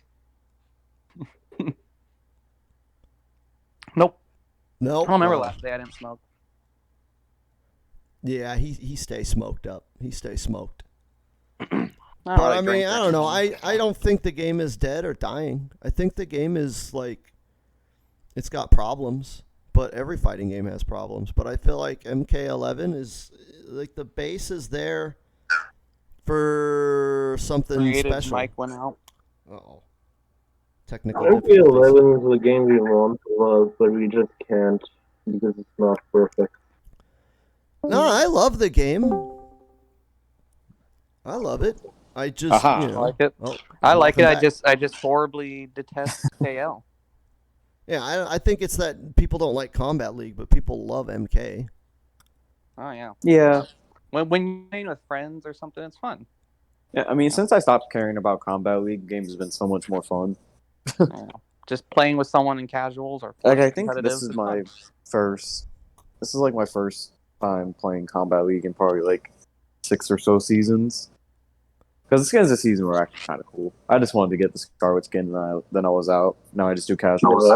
Nope. Nope. I don't remember Wow. last day I didn't smoke. Yeah, he stays smoked up. He stays smoked. I But I mean, I don't know. I don't think the game is dead or dying. I think the game is like, it's got problems. But every fighting game has problems. But I feel like MK11 is like the base is there for something Creative special. mic went out. Uh-oh. Technical difficulties. MK11 is the game we want to love, but we just can't because it's not perfect. No, I love the game. I love it. I just, Aha. you I know. like it. Oh, I like it. welcome back. I just horribly detest KL. Yeah, I think it's that people don't like Combat League, but people love MK. Oh yeah. Yeah. When you're playing with friends or something, it's fun. Yeah, I mean, since I stopped caring about Combat League, games have been so much more fun. Yeah. Just playing with someone in casuals or Like, I think competitive this is is my fun. first. This is like my first time playing Combat League in probably like 6 or so seasons. Because the skins this season were actually kind of cool. I just wanted to get the Scarlet skin, and then I was out. Now I just do casuals.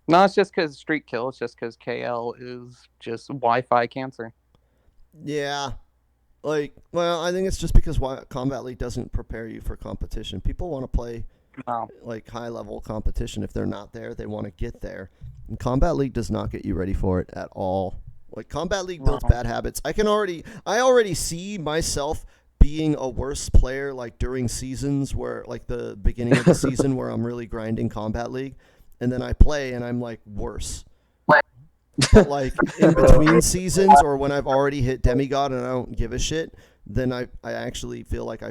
No, it's just because Street Kill. It's just because KL is just Wi-Fi cancer. Yeah. Like, well, I think it's just because Combat League doesn't prepare you for competition. People want to play No. like high-level competition. If they're not there, they want to get there. And Combat League does not get you ready for it at all. Like, Combat League builds bad habits. I already see myself being a worse player like during seasons where, like the beginning of the season where I'm really grinding Combat League, and then I play and I'm like worse. But like in between seasons or when I've already hit demigod and I don't give a shit, then I actually feel like I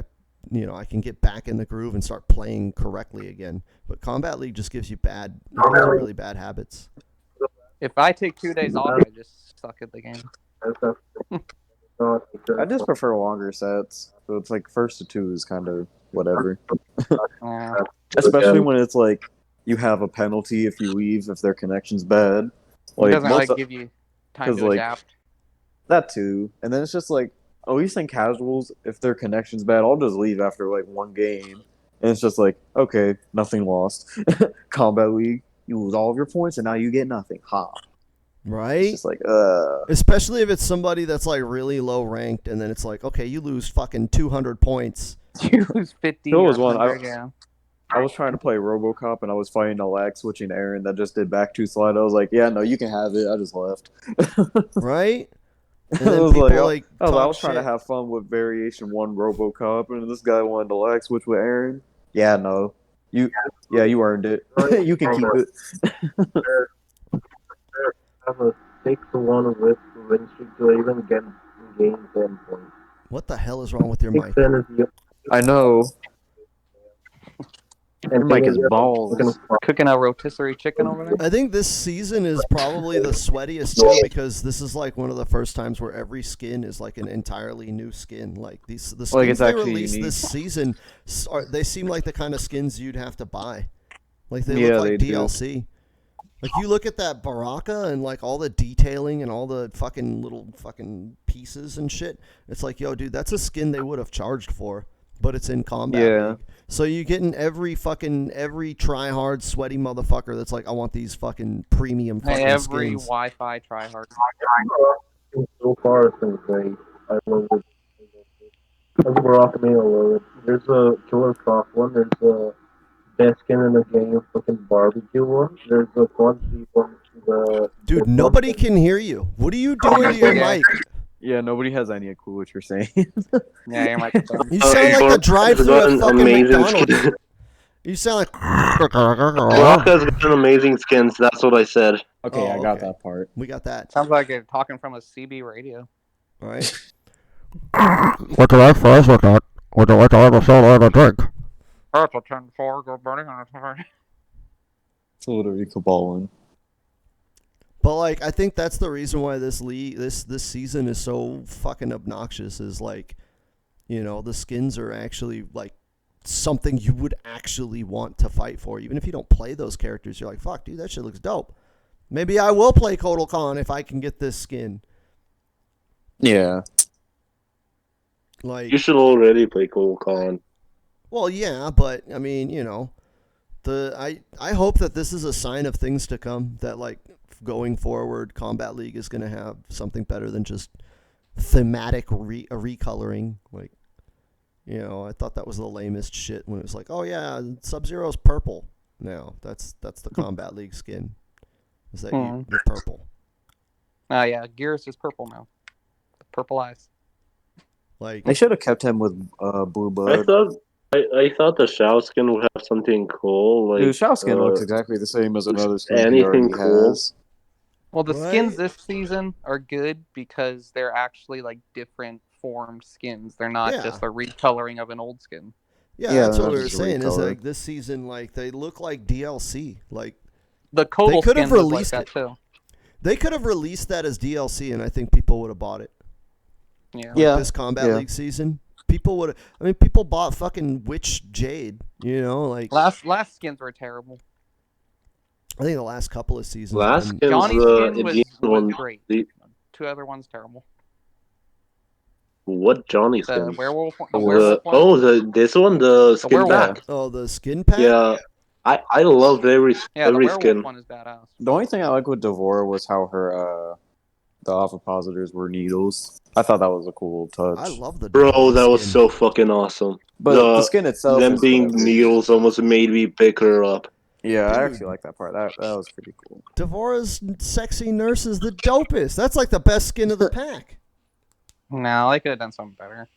can get back in the groove and start playing correctly again. But Combat League just gives you really bad habits. If I take 2 days off, I just suck at the game. I just prefer longer sets. So it's like 1st to 2 is kind of whatever. Yeah. Especially when it's like you have a penalty if you leave if their connection's bad. It doesn't most like give you time 'cause, to like, adapt. that too. And then it's just like, at least in casuals, if their connection's bad, I'll just leave after like one game. And it's just like, okay, nothing lost. Combat League, you lose all of your points and now you get nothing. Ha. Right? It's just like, Especially if it's somebody that's like really low ranked and then it's like, okay, you lose fucking 200 points. You lose 50. There was or one, 100, yeah. I was trying to play RoboCop and I was fighting a lag switching Aaron that just did back 2 slide. I was like, yeah, no, you can have it. I just left. Right? And I then was people like, I talk was trying to shit. have fun with Variation 1 RoboCop, and this guy wanted to lag switch with Aaron. Yeah, no. You earned it. You can keep it. Have a 6-1 with win streak to even get game 10 points. What the hell is wrong with your mic? 6-10 is the I know. and Your mic is balls. Cooking a rotisserie chicken over there? I think this season is probably the sweatiest too because this is like one of the first times where every skin is like an entirely new skin. Like the skins Like, it's they actually released unique. this season, they seem like the kind of skins you'd have to buy. Like they Yeah, look like they do. DLC. Like you look at that Baraka and like all the detailing and all the fucking little fucking pieces and shit. It's like, yo, dude, that's a skin they would have charged for, but it's in Combat Yeah. League. So you're getting every try-hard, sweaty motherfucker that's like, I want these fucking premium fucking Every skins. Wi-Fi tryhard. So far, it's been great. I love it. As Baraka May, I love it. There's a Killer Croc one. There's a best skin in the game, fucking barbecue one. There's a Quantity one. Dude, nobody can hear you. What are you doing to your Yeah. mic? Yeah, nobody has any clue what you're saying. Yeah, your microphone. You sound like the drive-through at fucking McDonald's. You sound like... Baraka's got amazing skins. That's what I said. Okay, Oh, I got okay. that part. We got that. Sounds like you're talking from a CB radio. All right. What do you like for us with that? Would you like to have a soda and a drink? That's a 10-4, go burning on it. It's a literally Cabal one. But like, I think that's the reason why this season is so fucking obnoxious. Is like, the skins are actually like something you would actually want to fight for, even if you don't play those characters. You're like, fuck, dude, that shit looks dope. Maybe I will play Kotal Khan if I can get this skin. Yeah. Like, You should already play Kotal Khan. well, yeah, but I mean, I hope that this is a sign of things to come. That like going forward, Combat League is going to have something better than just thematic recoloring. Like, I thought that was the lamest shit when it was like, oh yeah, Sub-Zero's purple. No, that's the Combat League skin. Is that you're purple? Oh yeah, Geras is purple now. Purple eyes. Like, They should have kept him with Blue Blood. I thought the Shao skin would have something cool. Like, Dude, Shao skin looks exactly the same as another skin he anything already cool? has. Well, the Right? skins this season are good because they're actually like different formed skins. They're not Yeah. just a recoloring of an old skin. yeah, Yeah, that's what that's we were just a saying. Is recolor. like this season, like they look like DLC. Like The Kotal could have skin was like released that it. too. they could have released that as DLC, and I think people would have bought it. Yeah. Yeah. This Combat Yeah. League season, people would. I mean, people bought fucking Witch Jade. Like Last skins were terrible. I think the last couple of seasons. Last been, skins, Johnny's the skin was Indian one. great. The, 2 other ones terrible. what Johnny The skins? werewolf one. This one, the skin werewolf. pack. oh, the skin pack. Yeah, I loved every Yeah, the werewolf skin. one is badass. The only thing I liked with Devora was how her the ovipositors were needles. I thought that was a cool touch. I love the Bro, Devora that was skin. so fucking awesome. But the skin itself, them is being whatever. needles almost made me pick her up. Yeah, I Dude. actually like that part. That was pretty cool. Devora's sexy nurse is the dopest. That's like the best skin of the pack. No, they could have done something better.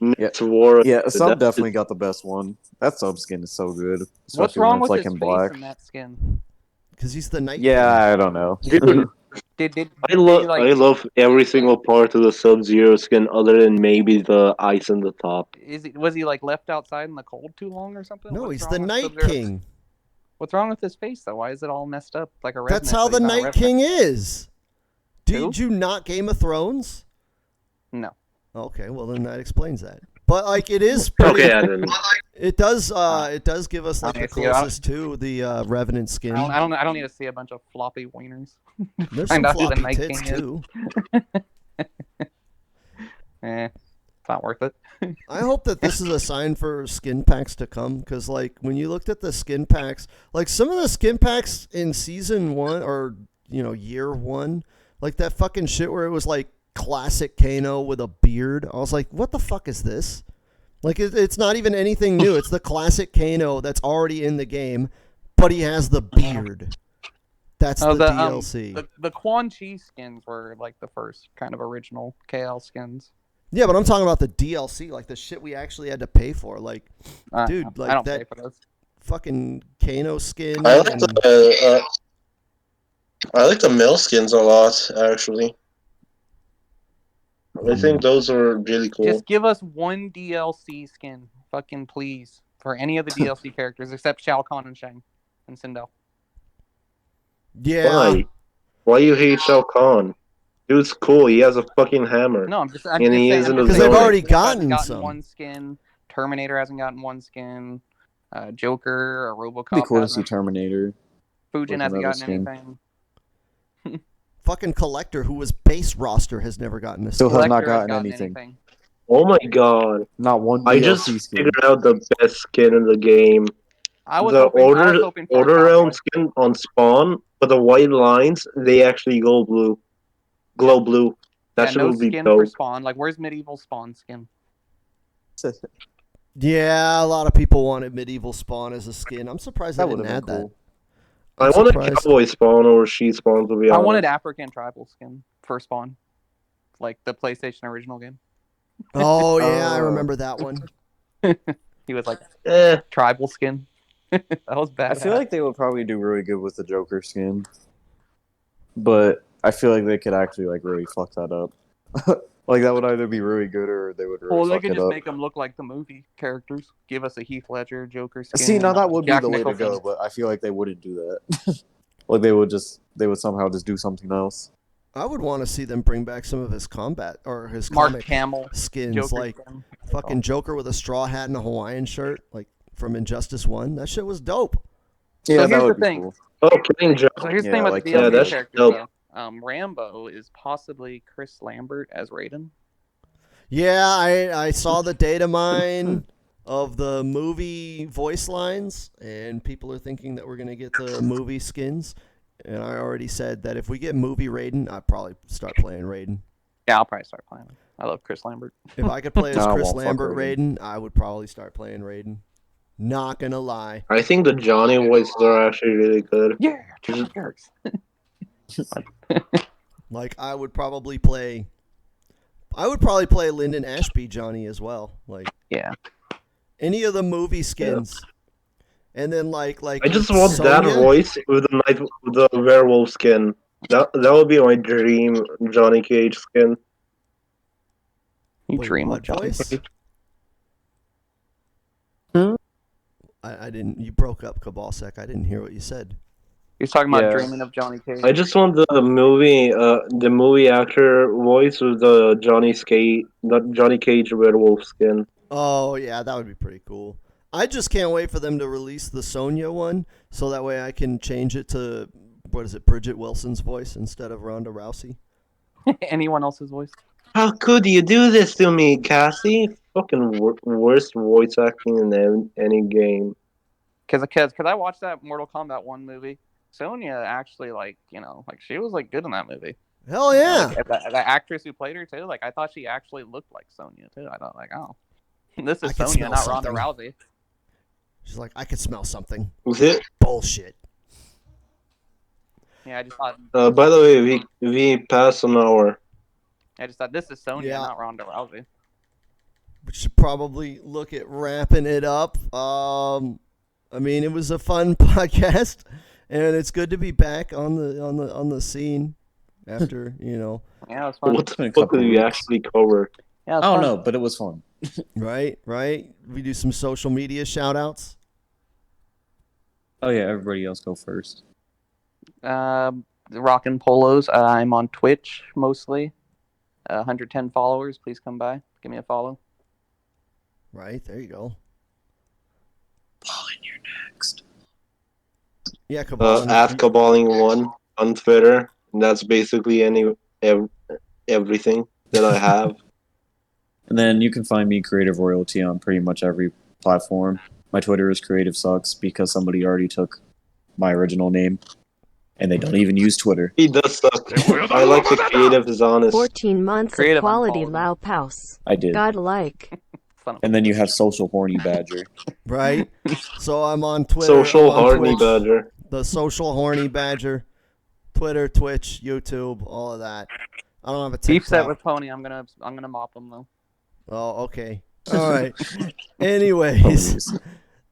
Next war. Yeah, Sub That's- definitely got the best one. That Sub skin is so good. What's especially wrong when it's with like his in face black. in that skin? Because he's the Night Yeah, I don't know. Dude, Did I love every single part of the Sub-Zero skin other than maybe the ice in the top. was he like left outside in the cold too long or something? No, What's he's wrong the with Night Sub-Zero? King. What's wrong with his face though? Why is it all messed up like a redneck? That's how but the he's not a Night redneck? King is. Who? Did you not Game of Thrones? No. Okay, well then that explains that. But like it is pretty. Okay, I didn't. It does. It does give us like the Okay, so closest to the Revenant skin. I don't need to see a bunch of floppy wieners. There's some find out who the floppy Night tits King is. too. It's not worth it. I hope that this is a sign for skin packs to come, because like when you looked at the skin packs, like some of the skin packs in season 1 or year 1, like that fucking shit where it was like classic Kano with a beard. I was like, what the fuck is this? Like it's not even anything new. It's the classic Kano that's already in the game, but he has the beard. That's the DLC. The Quan Chi skins were like the first kind of original KL skins. Yeah, but I'm talking about the DLC, like the shit we actually had to pay for. Like, dude, I like don't that pay for those. fucking Kano skin. I like and- the mill skins a lot, actually. I think those are really cool. Just give us one DLC skin, fucking please, for any of the DLC characters except Shao Kahn and Shang and Sindel. yeah. Why you hate Shao Kahn? Dude's cool. He has a fucking hammer. No, I'm just And he saying, isn't Because a they've villain. already This hasn't gotten some. one skin. Terminator hasn't gotten one skin. Joker or It'd be RoboCop cool to see hasn't. Terminator. Fujin with hasn't another gotten skin. anything. Fucking Collector, who was base roster, has never gotten a Still skin. has not Collector has gotten anything. Oh my god. Not one I DLC just skin. figured out the best skin in the game. I was The hoping for Order Cowboy. Realm skin on Spawn, but the white lines, they actually go blue. Glow blue. That Yeah, shit no would be skin for dope. Spawn. Like, where's medieval Spawn skin? Yeah, a lot of people wanted Medieval Spawn as a skin. I'm surprised they That didn't would have add been that. cool. I I'm wanted surprised. Cowboy Spawn or She Spawn, to be I honest. wanted African tribal skin for Spawn, like the PlayStation original game. Oh, yeah, I remember that one. He was like Eh, tribal skin. That was bad. I feel like they would probably do really good with the Joker skin, but I feel like they could actually like really fuck that up. Like that would either be really good or they would really Well, they fuck could it just up. make them look like the movie characters. Give us a Heath Ledger Joker skin. See, now that would be Jack the way Nicholson. to go, but I feel like they wouldn't do that. Like they would somehow just do something else. I would want to see them bring back some of his combat or his Mark comic Hamill skins, Joker like skin. fucking Joker with a straw hat and a Hawaiian shirt, like from Injustice 1. That shit was dope. So Yeah, here's that would the be thing. cool. Oh, Killing Joke. So here's the Yeah, thing about like the that. DLC Yeah, that's characters, dope. though. Rambo is possibly Chris Lambert as Raiden. Yeah, I saw the data mine of the movie voice lines, and people are thinking that we're going to get the movie skins. And I already said that if we get movie Raiden, I'd probably start playing Raiden. Yeah, I'll probably start playing. I love Chris Lambert. If I could play as Nah, I Chris won't fuck Lambert Raiden. Raiden, I would probably start playing Raiden. Not going to lie. I think the Johnny voices are actually really good. Yeah, Chargers. Like I would probably play Lyndon Ashby Johnny as well. Like Yeah. any of the movie skins. And then like I just want that Sonya. voice with the werewolf skin. That would be my dream Johnny Cage skin. You Wait, dream what of Johnny voice? Cage. I didn't. You broke up, Cabalsec. I didn't hear what you said. You're talking about Yeah. dreaming of Johnny Cage. I just want the movie actor voice with the Johnny Cage werewolf skin. Oh yeah, that would be pretty cool. I just can't wait for them to release the Sonya one, so that way I can change it to Bridget Wilson's voice instead of Ronda Rousey. Anyone else's voice? How could you do this to me, Cassie? Fucking worst voice acting in any game. Because I watched that Mortal Kombat 1 movie. Sonya actually, she was, good in that movie. Hell yeah! The actress who played her, too, I thought she actually looked like Sonya, too. I thought, oh, this I is can Sonya, smell not something. Ronda Rousey. She's like, I could smell something. Was it? Bullshit. Yeah, I just thought, By the way, we passed an hour. this is Sonya, Yeah. not Ronda Rousey. We should probably look at wrapping it up. I mean, it was a fun podcast, and it's good to be back on the scene after Yeah, it was fun. What It's been a the fuck couple did we weeks. actually cover? Yeah, it was I don't fun. know, but it was fun. right. We do some social media shout outs. Oh yeah, everybody else go first. Rockin' Polos. I'm on Twitch mostly. 110 followers. Please come by. Give me a follow. Right, there you go. Pauline, you're next. Yeah, Cabal. At Caballing1 on Twitter. And that's basically everything that I have. And then you can find me Creative Royalty on pretty much every platform. My Twitter is Creative Sucks because somebody already took my original name. And they don't even use Twitter. He does suck. I like the creative is honest. 14 months Creative of quality unfolding. Lao Paus. I did. Godlike. Son of And then you have Social Horny Badger. Right. So I'm on Twitter. Social I'm on Hardy Twitch, Badger. The Social Horny Badger. Twitter, Twitch, YouTube, all of that. I don't have a Deep set TikTok. with Pony. I'm gonna mop him though. Oh, okay. All right. Anyways,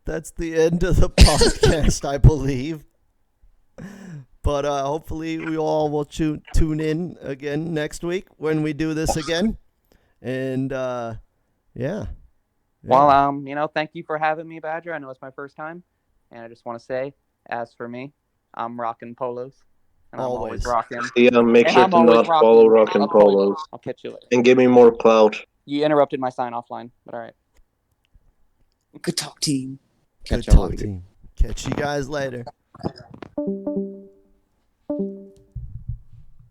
that's the end of the podcast, I believe. But hopefully we all will tune in again next week when we do this again. And yeah. Well, thank you for having me, Badger. I know it's my first time, and I just want to say, as for me, I'm rocking polos, and I'm always rocking. Yeah, make And sure I'm to always not rocking follow a Rockin' polo. Polos. I'll catch you later. And give me more clout. You interrupted my sign offline, but all right. Good talk, team. Good Catch y'all talk, later. team. Catch you guys later.